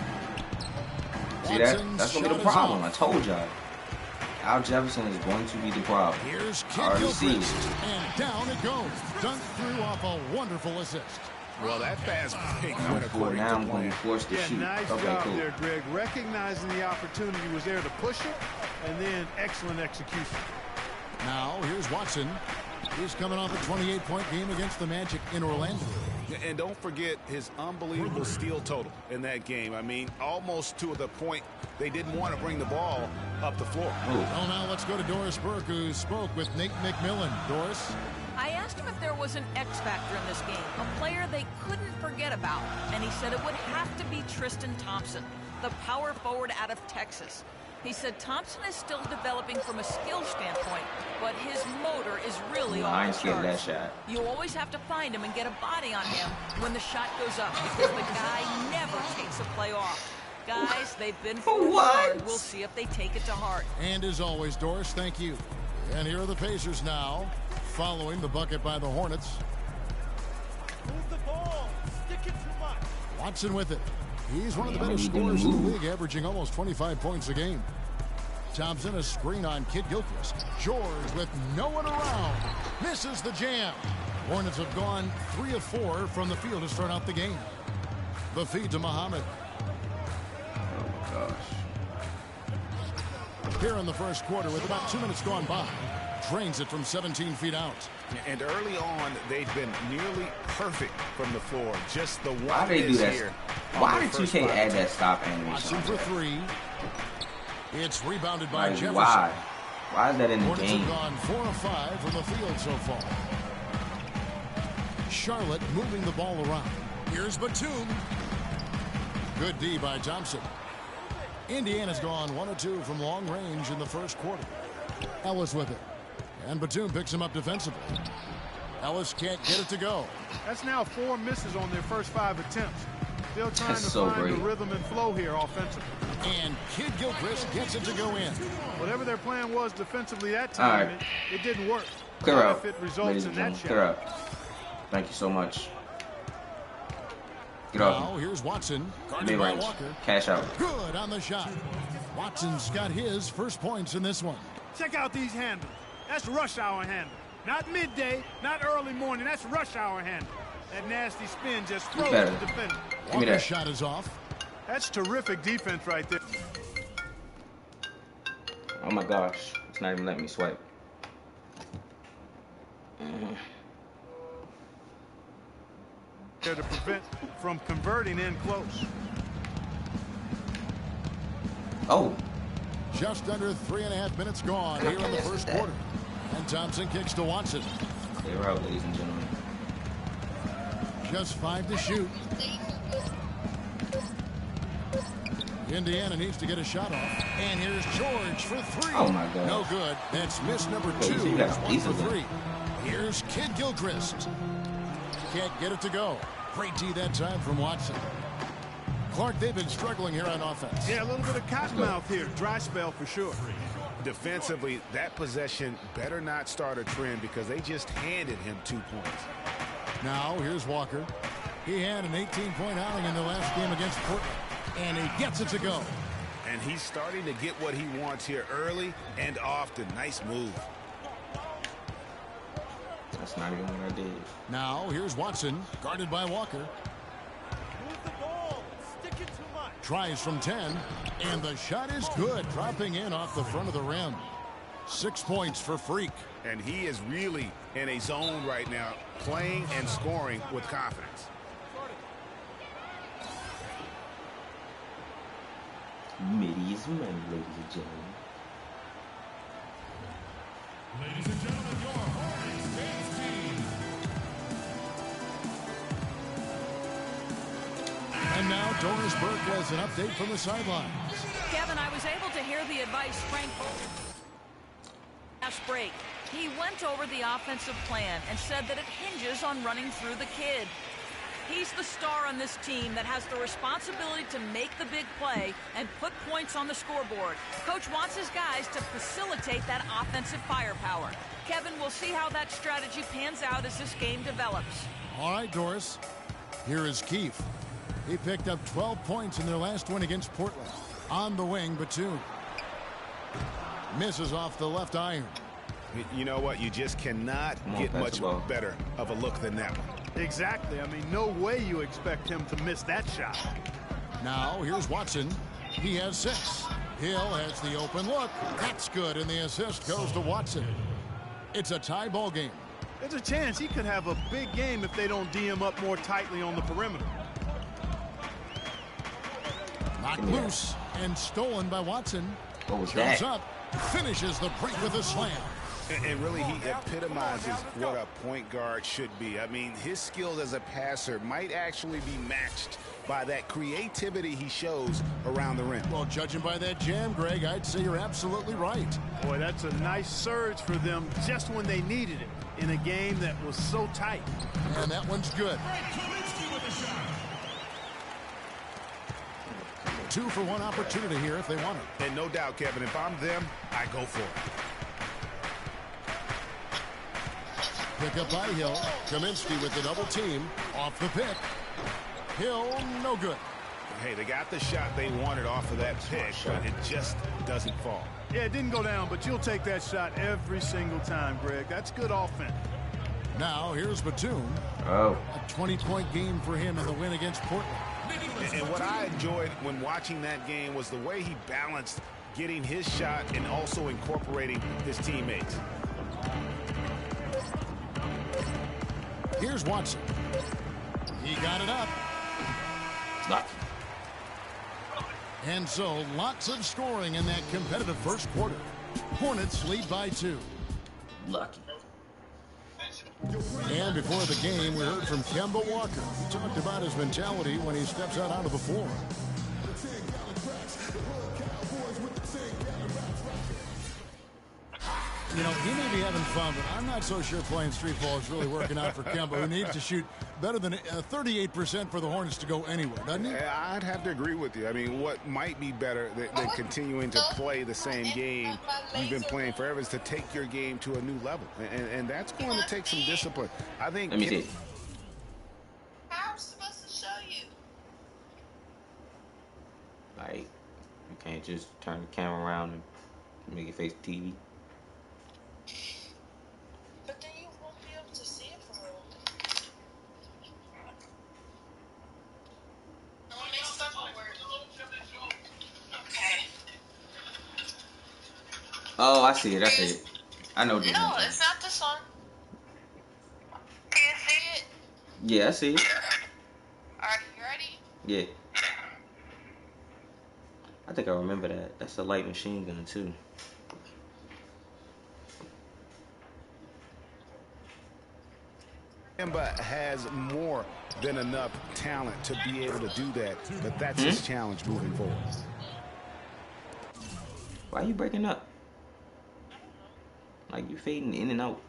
See that? That's going to be the problem. I told y'all. Al Jefferson is going to be the problem. Here's Kid Gilchrist, and down it goes. Dunked through off a wonderful assist. Well, that fast break went according now to I'm going plan. to be forced to shoot. Nice job there, Greg. Recognizing the opportunity was there to push it, and then excellent execution. Now, here's Watson. He's coming off a 28-point game against the Magic in Orlando. And don't forget his unbelievable steal total in that game. I mean, almost to the point they didn't want to bring the ball up the floor. Well, now let's go to Doris Burke, who spoke with Nate McMillan. Doris? I asked him if there was an X factor in this game, a player they couldn't forget about, and he said it would have to be Tristan Thompson, the power forward out of Texas. He said Thompson is still developing from a skill standpoint, but his motor is really off the charts. That shot. You always have to find him and get a body on him when the shot goes up, because the guy never takes a play off. Guys, they've been forewarned. We'll see if they take it to heart. And as always, Doris, thank you. And here are the Pacers now, following the bucket by the Hornets. Move the ball. Stick it too much. Watson with it. He's one of the better scorers in the league, averaging almost 25 points a game. Thompson, a screen on Kid Gilchrist. George with no one around. Misses the jam. Hornets have gone 3 of 4 from the field to start out the game. The feed to Muhammad. Oh, my gosh. Here in the first quarter with about 2 minutes gone by. Drains it from 17 feet out. And early on, they've been nearly perfect from the floor. Just the one Why they do that? here. Why did 2K add that stop animation? Watson for 3. It's rebounded by Jefferson. Why? Why is that in the Hornets game? have gone 4 of 5 from the field so far. Charlotte moving the ball around. Here's Batum. Good D by Thompson. Indiana's gone 1 of 2 from long range in the first quarter. Ellis with it. And Batum picks him up defensively. Ellis can't get it to go. That's now 4 misses on their first 5 attempts. Still trying That's to so find great. the rhythm and flow here offensively. And Kid Gilchrist gets it to go in. Whatever their plan was defensively that time, right. it didn't work. Clear Not out, if it results ladies in and that gentlemen. shot. Clear out. Thank you so much. Get Now off. here's Watson. Guarded Mid by range. Walker. Cash out. Good on the shot. Watson's got his first points in this one. Check out these handles. That's rush hour handle. Not midday, not early morning. That's rush hour handle. That nasty spin just froze better. the defender. Give me Walker's that. shot is off. That's terrific defense right there. Oh my gosh. It's not even letting me swipe. There to prevent from converting in close. Oh. Just under 3.5 minutes gone here in the first quarter. And Thompson kicks to Watson. Clear out, ladies and gentlemen. Just 5 to shoot. Indiana needs to get a shot off. And here's George for 3. Oh my God. No good. That's miss number Hey, 2. you got It's a 1 piece for of that. 3. Here's Kid Gilchrist. Can't get it to go. Great D that time from Watson. Clark, they've been struggling here on offense. Yeah, a little bit of cottonmouth here. Dry spell for sure. Defensively, that possession better not start a trend because they just handed him 2 points. Now, here's Walker. He had an 18-point outing in the last game against Portland. And he gets it to go. And he's starting to get what he wants here early and often. Nice move. That's not even what I did. Now, here's Watson, guarded by Walker. Move the ball. Stick it too much. Tries from 10, and the shot is good, dropping in off the front of the rim. 6 points for Freak. And he is really in a zone right now, playing and scoring with confidence. Midi is money, ladies and gentlemen. Ladies and gentlemen, your Hornets Games team. And now Doris Burke has an update from the sidelines. Kevin, I was able to hear the advice Frank last break. He went over the offensive plan and said that it hinges on running through the kid. He's the star on this team that has the responsibility to make the big play and put points on the scoreboard. Coach wants his guys to facilitate that offensive firepower. Kevin, we'll see how that strategy pans out as this game develops. All right, Doris. Here is Keefe. He picked up 12 points in their last win against Portland. On the wing, Batum. Misses off the left iron. You know what? You just cannot get much better of a look than that one. Exactly. I mean, no way you expect him to miss that shot. Now, here's Watson. He has 6. Hill has the open look. That's good, and the assist goes to Watson. It's a tie ball game. There's a chance he could have a big game if they don't D him up more tightly on the perimeter. Knocked loose and stolen by Watson. What was Jumps that? up, finishes the break with a slam. And really, he epitomizes what a point guard should be. I mean, his skills as a passer might actually be matched by that creativity he shows around the rim. Well, judging by that jam, Greg, I'd say you're absolutely right. Boy, that's a nice surge for them just when they needed it in a game that was so tight. And that one's good. 2 for 1 opportunity here if they want it. And no doubt, Kevin, if I'm them, I go for it. Pick up by Hill. Kaminsky with the double team. Off the pick. Hill, no good. Hey, they got the shot they wanted off of that pick, but it just doesn't fall. Yeah, it didn't go down, but you'll take that shot every single time, Greg. That's good offense. Now, here's Batum. Oh. A 20-point game for him in the win against Portland. And what I enjoyed when watching that game was the way he balanced getting his shot and also incorporating his teammates. Here's Watson. He got it up. And so, lots of scoring in that competitive first quarter. Hornets lead by 2. Lucky. And before the game, we heard from Kemba Walker. He talked about his mentality when he steps out onto the floor. You know, he may be having fun, but I'm not so sure playing street ball is really working out for Kemba, who needs to shoot better than 38% for the Hornets to go anywhere, doesn't he? I'd have to agree with you. I mean, what might be better than continuing to play the same game you've been playing forever is to take your game to a new level. And that's going to take some discipline. I think. Let me see. How am I supposed to show you? Like, you can't just turn the camera around and make it face the TV. But then you won't be able to see it for real. Okay. Oh, I see it. I see it. I know. No, it's not this one. Can you see it? Yeah, I see it. Alright, you ready? Yeah. I think I remember that. That's a light machine gun, too. Kemba has more than enough talent to be able to do that, but that's his challenge moving forward. Why are you breaking up? Like, you fading in and out.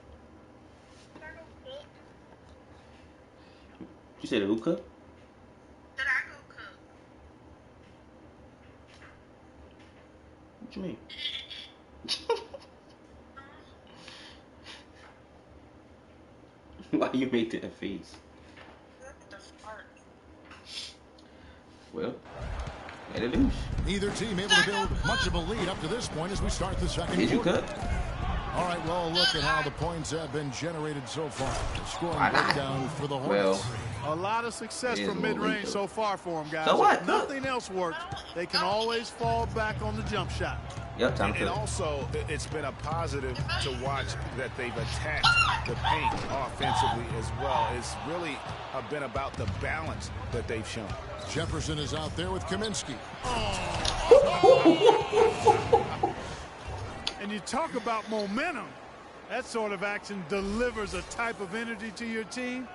You said who cooked? Did I go cook? What you mean? Why you make that face? Well, let it loose. Neither team able to build much of a lead up to this point as we start the second Did you quarter. cut? All right, well, look at how the points have been generated so far. The scoring breakdown for the Hornets. A lot of success from mid-range so far for them, guys. So what? If nothing else works, they can always fall back on the jump shot. Yep, time and also, it's been a positive to watch that they've attacked the paint offensively as well. It's really been about the balance that they've shown. Jefferson is out there with Kaminsky. And you talk about momentum. That sort of action delivers a type of energy to your team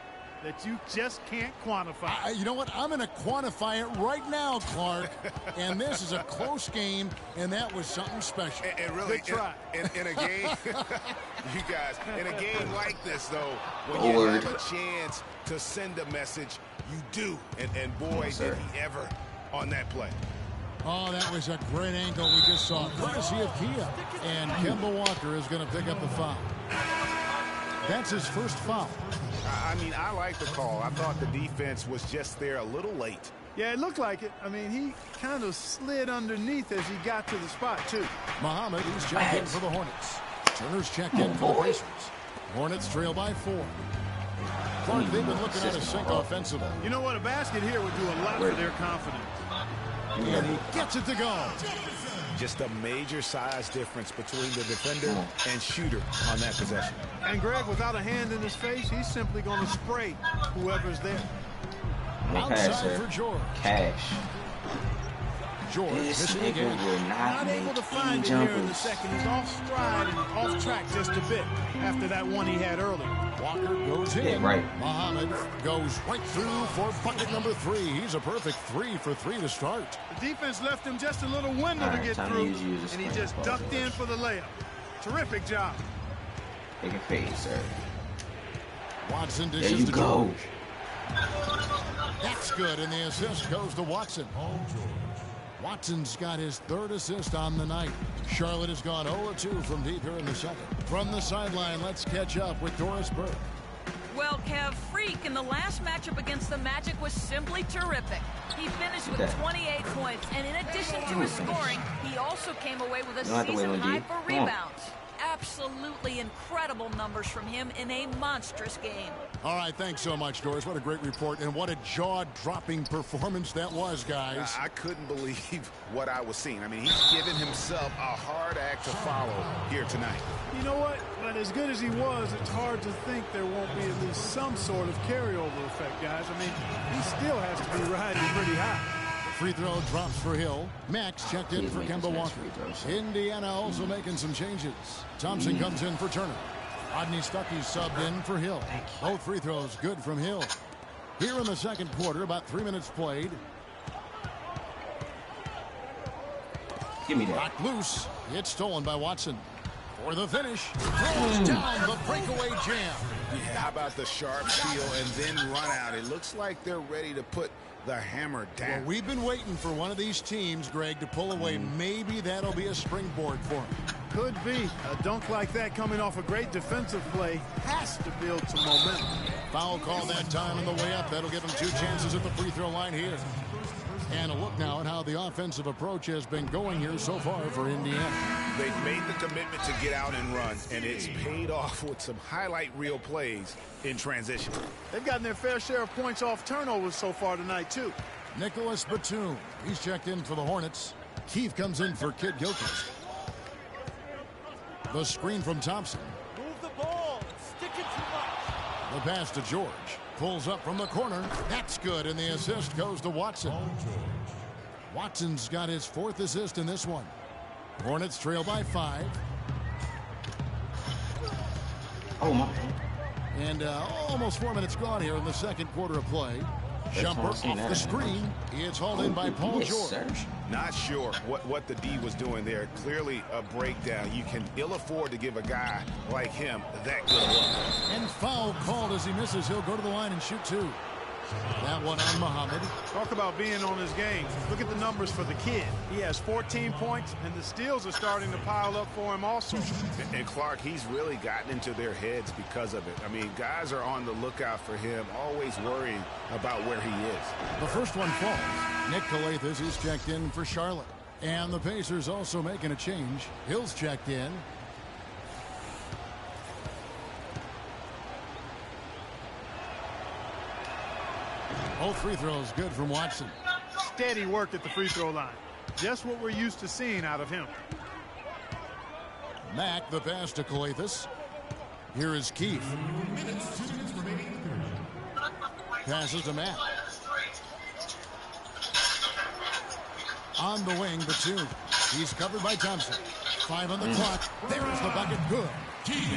that you just can't quantify. You know what? I'm going to quantify it right now, Clark. And this is a close game, and that was something special. And really, Good try. in a game, you guys, in a game like this, though, when you have a chance to send a message, you do. And boy, did he ever on that play. Oh, that was a great angle we just saw, courtesy of Kia. And Kemba Walker is going to pick up the foul. That's his first foul. I mean, I like the call. I thought the defense was just there a little late. Yeah, it looked like it. I mean, he kind of slid underneath as he got to the spot, too. Muhammad, he's checked in for the Hornets. Turner's checked in for the Pacers. Hornets trail by 4. Clark, they've been looking at a sink offensively. You know what? A basket here would do a lot for their confidence. And he gets it to go. Just a major size difference between the defender and shooter on that possession. And Greg, without a hand in his face, he's simply going to spray whoever's there. Outside for George. Cash. George This missing again. nigga will Not able to find it here in the second. He's off stride and off track just a bit after that one he had earlier. Walker goes in. Yeah, right. Muhammad goes right through for bucket number 3. He's a perfect 3 for 3 to start. The defense left him just a little window to get through, and he just ducked in for the layup. Terrific job. Take a fade, sir. Watson There dishes you to go. George. That's good, and the assist goes to Watson. Watson's got his 3rd assist on the night. Charlotte has gone 0-2 from deep here in the second. From the sideline, let's catch up with Doris Burke. Well, Kev, Freak in the last matchup against the Magic was simply terrific. He finished with 28 points, and in addition to his scoring, he also came away with a season high for rebounds. Absolutely incredible numbers from him in a monstrous game. All right, thanks so much, Doris. What a great report, and what a jaw-dropping performance that was, guys. I couldn't believe what I was seeing. I mean, he's given himself a hard act to follow here tonight. You know what? But as good as he was, it's hard to think there won't be at least some sort of carryover effect, guys. I mean, he still has to be riding pretty high. Free throw drops for Hill. Max checked in for Kemba Walker. Indiana also making some changes. Thompson comes in for Turner. Rodney Stuckey subbed in for Hill. Both free throws good from Hill. Here in the second quarter, about 3 minutes played. Give me that. Knocked loose. It's stolen by Watson. For the finish. Throws down the breakaway jam. Yeah, how about the sharp steal and then run out? It looks like they're ready to put the hammer down. Well, we've been waiting for one of these teams, Greg, to pull away. Maybe that'll be a springboard for them. Could be. A dunk like that coming off a great defensive play has to build some momentum. Foul call that time on the way up. That'll give them 2 chances at the free throw line here. And a look now at how the offensive approach has been going here so far for Indiana. They've made the commitment to get out and run, and it's paid off with some highlight reel plays in transition. They've gotten their fair share of points off turnovers so far tonight, too. Nicholas Batum. He's checked in for the Hornets. Keefe comes in for Kid Gilchrist. The screen from Thompson. Move the ball. Stick it too much. The pass to George. Pulls up from the corner. That's good, and the assist goes to Watson. Watson's got his 4th assist in this one. Hornets trail by 5. Oh, my. And almost 4 minutes gone here in the second quarter of play. Jumper off the screen. It's hauled in by Paul George. Not sure what the D was doing there. Clearly a breakdown. You can ill afford to give a guy like him that good look. And foul called as he misses. He'll go to the line and shoot 2. That one on Muhammad. Talk about being on his game. Look at the numbers for the kid. He has 14 points, and the steals are starting to pile up for him also. And Clark, he's really gotten into their heads because of it. I mean, guys are on the lookout for him, always worrying about where he is. The first one falls. Nick Calathis is checked in for Charlotte. And the Pacers also making a change. Hill's checked in. Both free throws good from Watson. Steady work at the free throw line. Just what we're used to seeing out of him. Mack, the pass to Calathis. Here is Keefe. Passes to Mack. On the wing, Batum. He's covered by Thompson. 5 on the clock. There's the bucket. Good.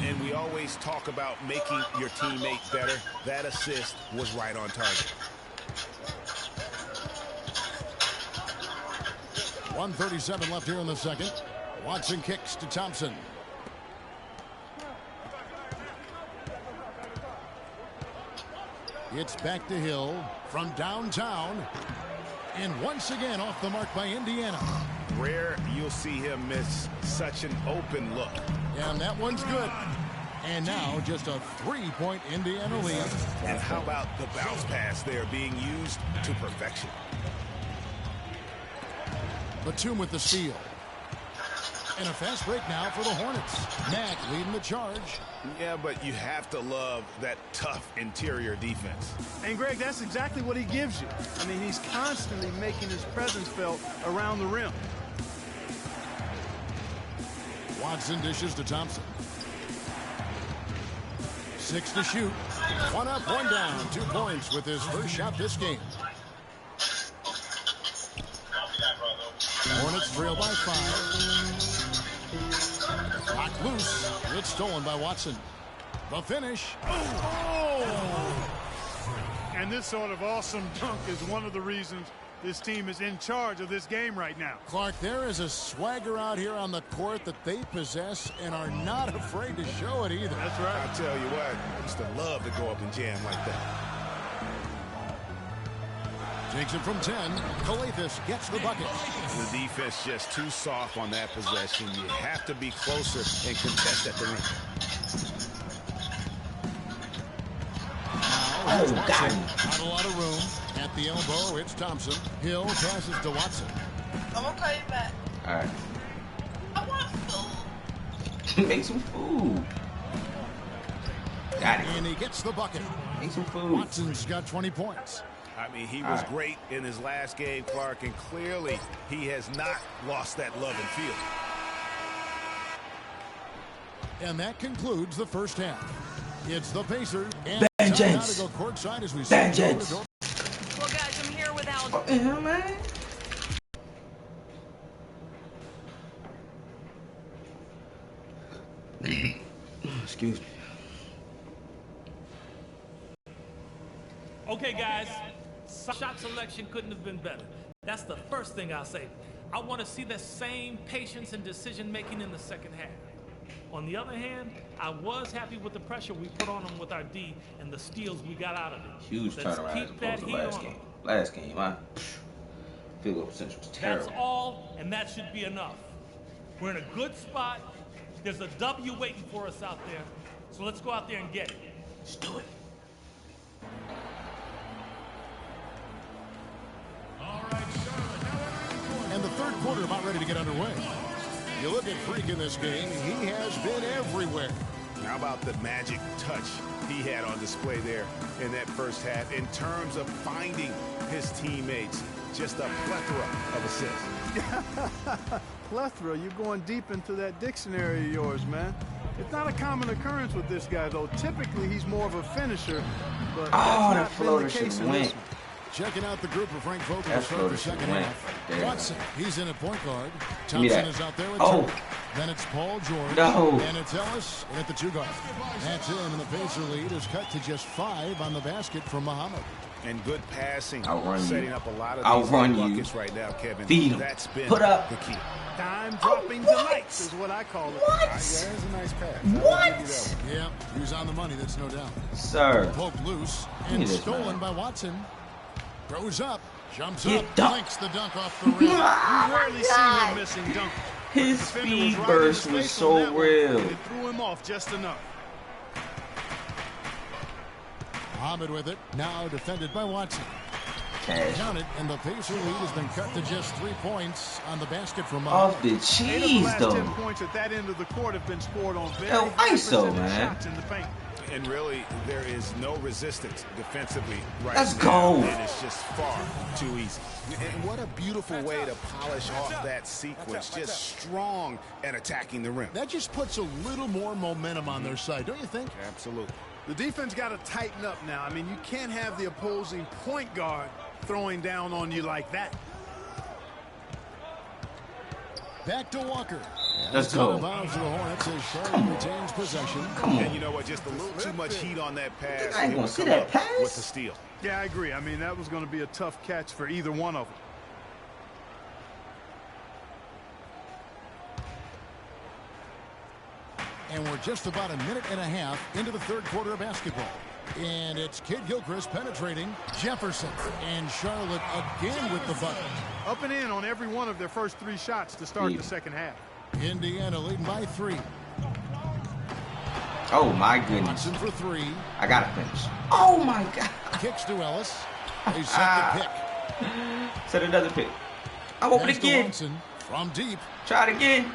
And we always talk about making your teammate better. That assist was right on target. 1:37 left here in the second. Watson kicks to Thompson. It's back to Hill from downtown. And once again off the mark by Indiana. Rare you'll see him miss such an open look. And that one's good. And now just a 3-point Indiana lead. And how about the bounce pass there being used to perfection? Batum with the steal. And a fast break now for the Hornets. Mack leading the charge. Yeah, but you have to love that tough interior defense. And, Greg, that's exactly what he gives you. I mean, he's constantly making his presence felt around the rim. Watson dishes to Thompson. 6 to shoot. 1 up, 1 down. 2 points with his first shot this game. Hornets trail by 5. Knocked loose. It's stolen by Watson. The finish. Oh! And this sort of awesome dunk is one of the reasons this team is in charge of this game right now. Clark, there is a swagger out here on the court that they possess and are not afraid to show it either. That's right. I'll tell you what, I used to love to go up and jam like that. Takes it from 10. Calathis gets the bucket. The defense just too soft on that possession. You have to be closer and contest at the rim. Here's Oh, got Watson. him. Not a lot of room. At the elbow, it's Thompson. Hill passes to Watson. I'm gonna call you back. All right. I want food. Make some food. Got it. And he gets the bucket. Make some food. Watson's got 20 points. I mean, he was great in his last game, Clark, and clearly he has not lost that love and feel. And that concludes the first half. It's the Pacers. And Vengeance. to go courtside as we Vengeance. Well, guys, I'm here without... What the hell, man? Excuse me. Okay, guys, shot selection couldn't have been better. That's the first thing I'll say. I want to see the same patience and decision-making in the second half. On the other hand, I was happy with the pressure we put on them with our D and the steals we got out of it. Huge Let's turnaround as keep that opposed to heat last on game. them. Last game, my field goal percentage was terrible. That's all, and that should be enough. We're in a good spot. There's a W waiting for us out there. So let's go out there and get it. Let's do it. And the third quarter about ready to get underway. You look at Freak in this game, he has been everywhere. How about the magic touch he had on display there in that first half in terms of finding his teammates? Just a plethora of assists. Plethora, you're going deep into that dictionary of yours, man. It's not a common occurrence with this guy, though. Typically, he's more of a finisher, but Oh, that that's not floater been the case should in this went. one. Checking out the group of Frank Vogel to That start floater the second should've went. half. There. Watson, he's in at point guard. Give me Thompson that. is out there with Oh. Turner. Then it's Paul George. No. And it's Ellis at the two guard. That's in, and the Pacer lead is cut to just 5 on the basket from Muhammad. And good passing, I'll run setting you. up a lot of I'll these run you. buckets right now, Kevin. Feed 'em. That's been Put up. the key. Dime-dropping delights is what I call it. What? Yeah, it's a nice pass. What? Yeah, he was on the money, that's no doubt. Sir. Poked loose Give me and this, stolen man. by Watson. Throws up, jumps Get up, dunked. links the dunk off the rim. You rarely see him missing dunk. His Defender speed right in burst his was face so on that one, real. and it threw him off just enough. Muhammad with it, now defended by Watson. Cash. Count it, and the Pacer lead has been cut to just 3 points on the basket from Muhammad. Off the 8 of the cheese, last though. 10 points at that end of the court have been scored on very Hell, high ISO, percentage man. shots in the paint. And really, there is no resistance defensively right Let's now. go. And it's just far too easy. And what a beautiful way to polish off that sequence. Just strong at attacking the rim. That just puts a little more momentum on their side, don't you think? Absolutely. The defense got to tighten up now. I mean, you can't have the opposing point guard throwing down on you like that. Back to Walker. Let's It's out go. of bounds to the Hornets as Charlotte retains possession. Come And on. you know what? Just a little too much heat on that pass. I ain't He gonna would see come that up pass. with the steal. Yeah, I agree. I mean, that was going to be a tough catch for either one of them. And we're just about a minute and a half into the third quarter of basketball. And it's Kid Gilchrist penetrating Jefferson. And Charlotte again with the bucket. Up and in on every one of their first 3 shots to start the second half. Indiana leading by 3. Oh, my goodness. Watson for 3. I got to finish. Oh, my God. Kicks to Ellis. They set the pick. Set another pick. I'm open Pass to again. Watson from deep. Try it again.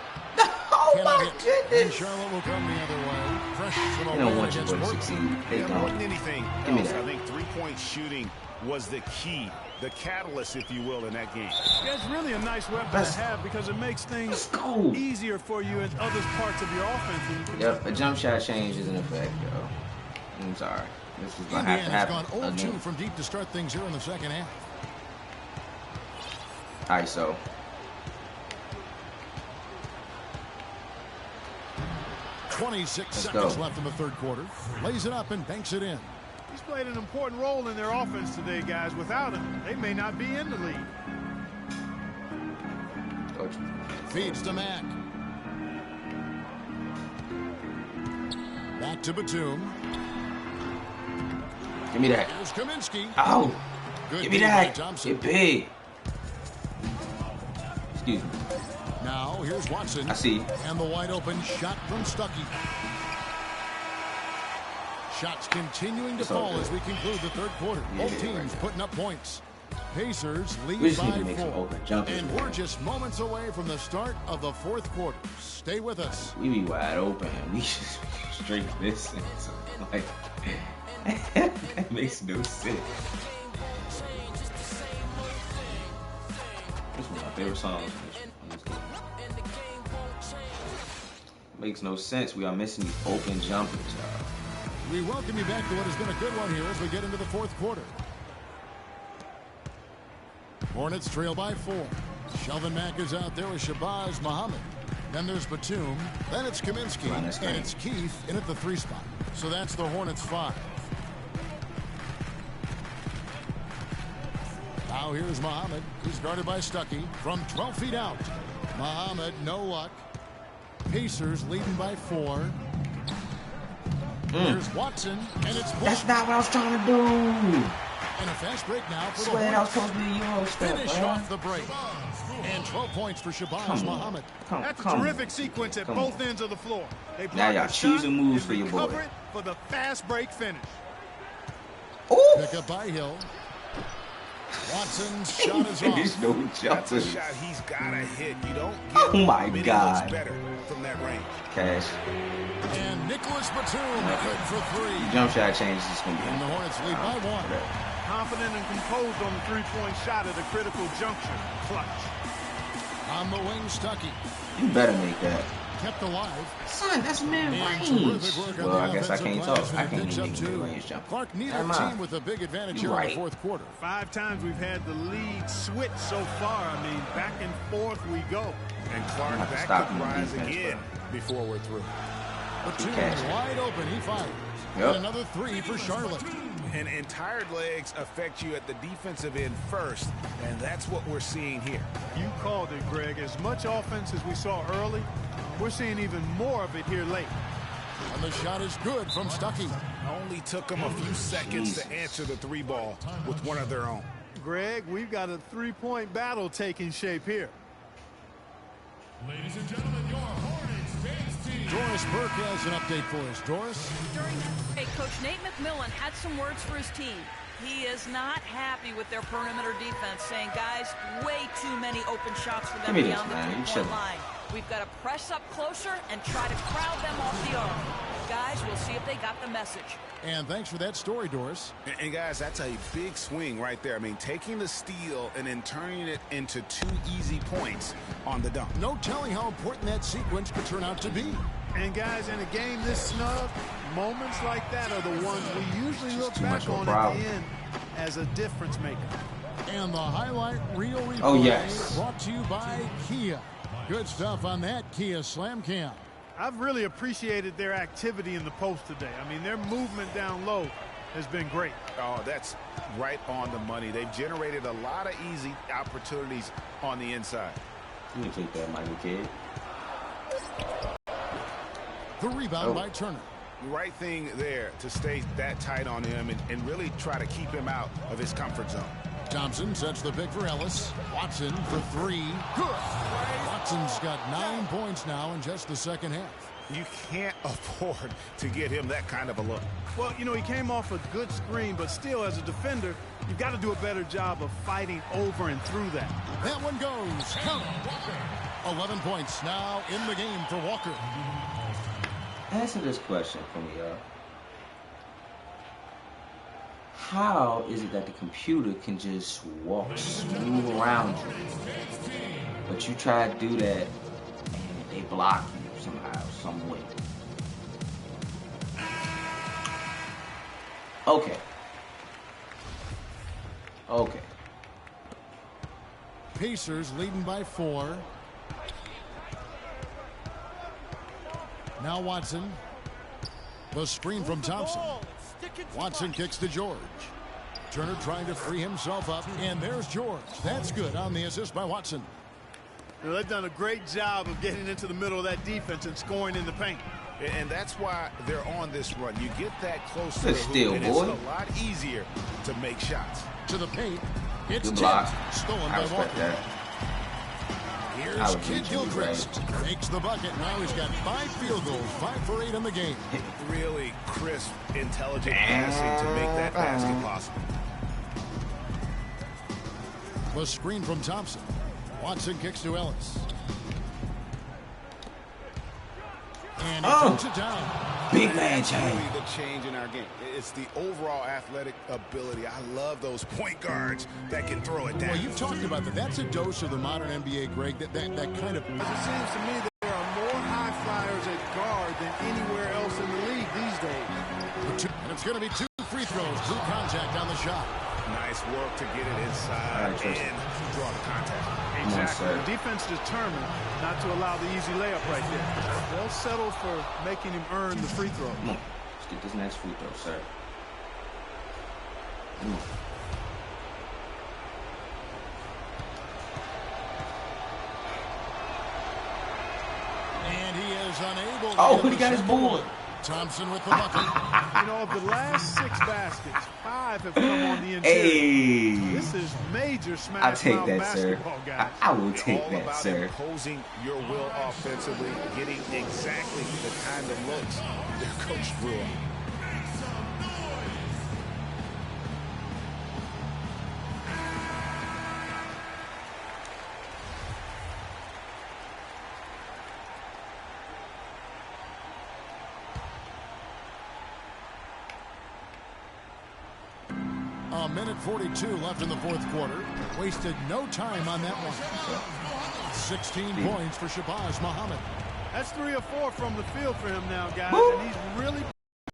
Oh, Cannot my hit. And goodness. Charlotte will come the other way. Fresh from a They don't win want you against to Portland. succeed. They Yeah, more than don't. anything Give me else, that. I think three-point shooting was the key, the catalyst, if you will, in that game. Yeah, it's really a nice weapon Let's- to have because it makes things Let's go. easier for you in other parts of your offense. When you can Yep, a jump shot change is in effect, yo. I'm sorry. This is going to have to Indiana's happen gone 0-2 again. from deep to start things here in the second half. ISO. Twenty-six Let's seconds go. left in the third quarter. Lays it up and banks it in. He's played an important role in their offense today, guys. Without him, they may not be in the league. Coach. Feeds to Mack. Back to Batum. Give me that. Here's Kaminsky. Oh. Good Give me D by that. Thompson. Get big. Excuse me. Now here's Watson. I see. And the wide open shot from Stuckey. shots continuing to fall as we conclude the third quarter. Both teams putting up points. Pacers lead by 4. And we're just moments away from the start of the fourth quarter. Stay with us. We be wide open. We just straight missing. Like, that makes no sense. This is one of my favorite songs in this game. Makes no sense. We are missing these open jumpers, y'all. We welcome you back to what has been a good one here as we get into the fourth quarter. Hornets trail by 4. Shelvin Mack is out there with Shabazz Muhammad. Then there's Batum. Then it's Kaminsky. And it's Keith in at the 3 spot. So that's the Hornets 5. Now here's Muhammad. He's guarded by Stuckey from 12 feet out. Muhammad, no luck. Pacers leading by 4. Here's Watson, and it's blocked. That's not what I was trying to do. And a fast break now for the Hornets. That was supposed to be a Euro step, finish off the break. And 12 points for Shabazz Muhammad. That's a terrific sequence at both ends of the floor. They now y'all choosing moves for your boy. For the fast break finish. Ooh. Pick up by Hill. Watson's shot is off. That's a shot he's got to hit. You don't get many looks better from that range. Cash. And Nicholas Batum good for 3. Jump shot changes is going to be. And the Hornets lead by 1. Confident and composed on the three-point shot at a critical juncture. Clutch. On the wing, Stuckey. You better make that. Kept alive. Son, that's mid-range. Well, I guess I can't talk. I can't even make mid-range jump. Clark, neither team with a big advantage here in the fourth quarter. 5 times we've had the lead switch so far. I mean, back and forth we go. And Clark, that could rise again before we're through. Batum wide open. He fires. And another 3 for Charlotte. And tired legs affect you at the defensive end first, and that's what we're seeing here. You called it, Greg. As much offense as we saw early, we're seeing even more of it here late. And the shot is good from Stuckey. Only took them a few seconds to answer the 3 ball with one of their own. Greg, we've got a 3-point battle taking shape here. Ladies and gentlemen, your Hornets Days team. Doris Burke has an update for us. Doris? During the break, Coach Nate McMillan had some words for his team. He is not happy with their perimeter defense, saying, guys, way too many open shots for them beyond the 3-point line. We've got to press up closer and try to crowd them off the arc. Guys, we'll see if they got the message. And thanks for that story, Doris. And guys, that's a big swing right there. I mean, taking the steal and then turning it into 2 easy points on the dunk. No telling how important that sequence could turn out to be. And guys, in a game this snug, moments like that are the ones we usually look back on at the end as a difference maker. And the highlight reel replay brought to you by Kia. Good stuff on that Kia Slam Cam. I've really appreciated their activity in the post today. I mean, their movement down low has been great. Oh, that's right on the money. They've generated a lot of easy opportunities on the inside. You can take that, Michael Kidd. The rebound by Turner. Right thing there to stay that tight on him and really try to keep him out of his comfort zone. Thompson sets the pick for Ellis. Watson for 3. Good. Watson's got 9 points now in just the second half. You can't afford to get him that kind of a look. Well, you know, he came off a good screen, but still, as a defender, you've got to do a better job of fighting over and through that. That one goes. Count. 11 points now in the game for Walker. Answer this question for me, y'all. How is it that the computer can just walk smooth around you, but you try to do that and they block you somehow, some way? Okay. Pacers leading by 4. Now Watson. The screen from Thompson. Watson kicks to George. Turner trying to free himself up, and there's George. That's good on the assist by Watson. Well, they've done a great job of getting into the middle of that defense and scoring in the paint. And that's why they're on this run. You get that close to the hoop, and boy. it's a lot easier to make shots. To the paint. It's block. Stolen I by Walker. that. Here Here's Kid Gilchrist. Makes the bucket. Now he's got 5 field goals, 5 for 8 in the game. Really crisp, intelligent passing to make that basket possible. The screen from Thompson. Watson kicks to Ellis. And he puts it down. Big man change. Really the change in our game. It's the overall athletic ability. I love those point guards that can throw it down. Well, you've talked about that. That's a dose of the modern NBA, Greg. That kind of. It seems to me that there are more high flyers at guard than anywhere else in the league these days. And it's going to be 2 free throws. True contact on the shot. Nice work to get it inside and draw the contact. Exactly. The defense determined not to allow the easy layup right there. They'll settle for making him earn the free throw. Come on. Let's get this next free throw, sir. And he is unable. Oh, he got his board. Thompson with the bucket. You know, of the last 6 baskets, 5 have come on the interior. Hey. This is major smash I'll take mouth that, basketball, sir. guys. I will take all that, about sir. Imposing your will offensively, getting exactly the kind of looks their coach drew up. A minute 42 left in the 4th quarter. Wasted no time on that one. 16 points for Shabazz Muhammad. That's 3 or 4 from the field for him now, guys. Woo. And he's really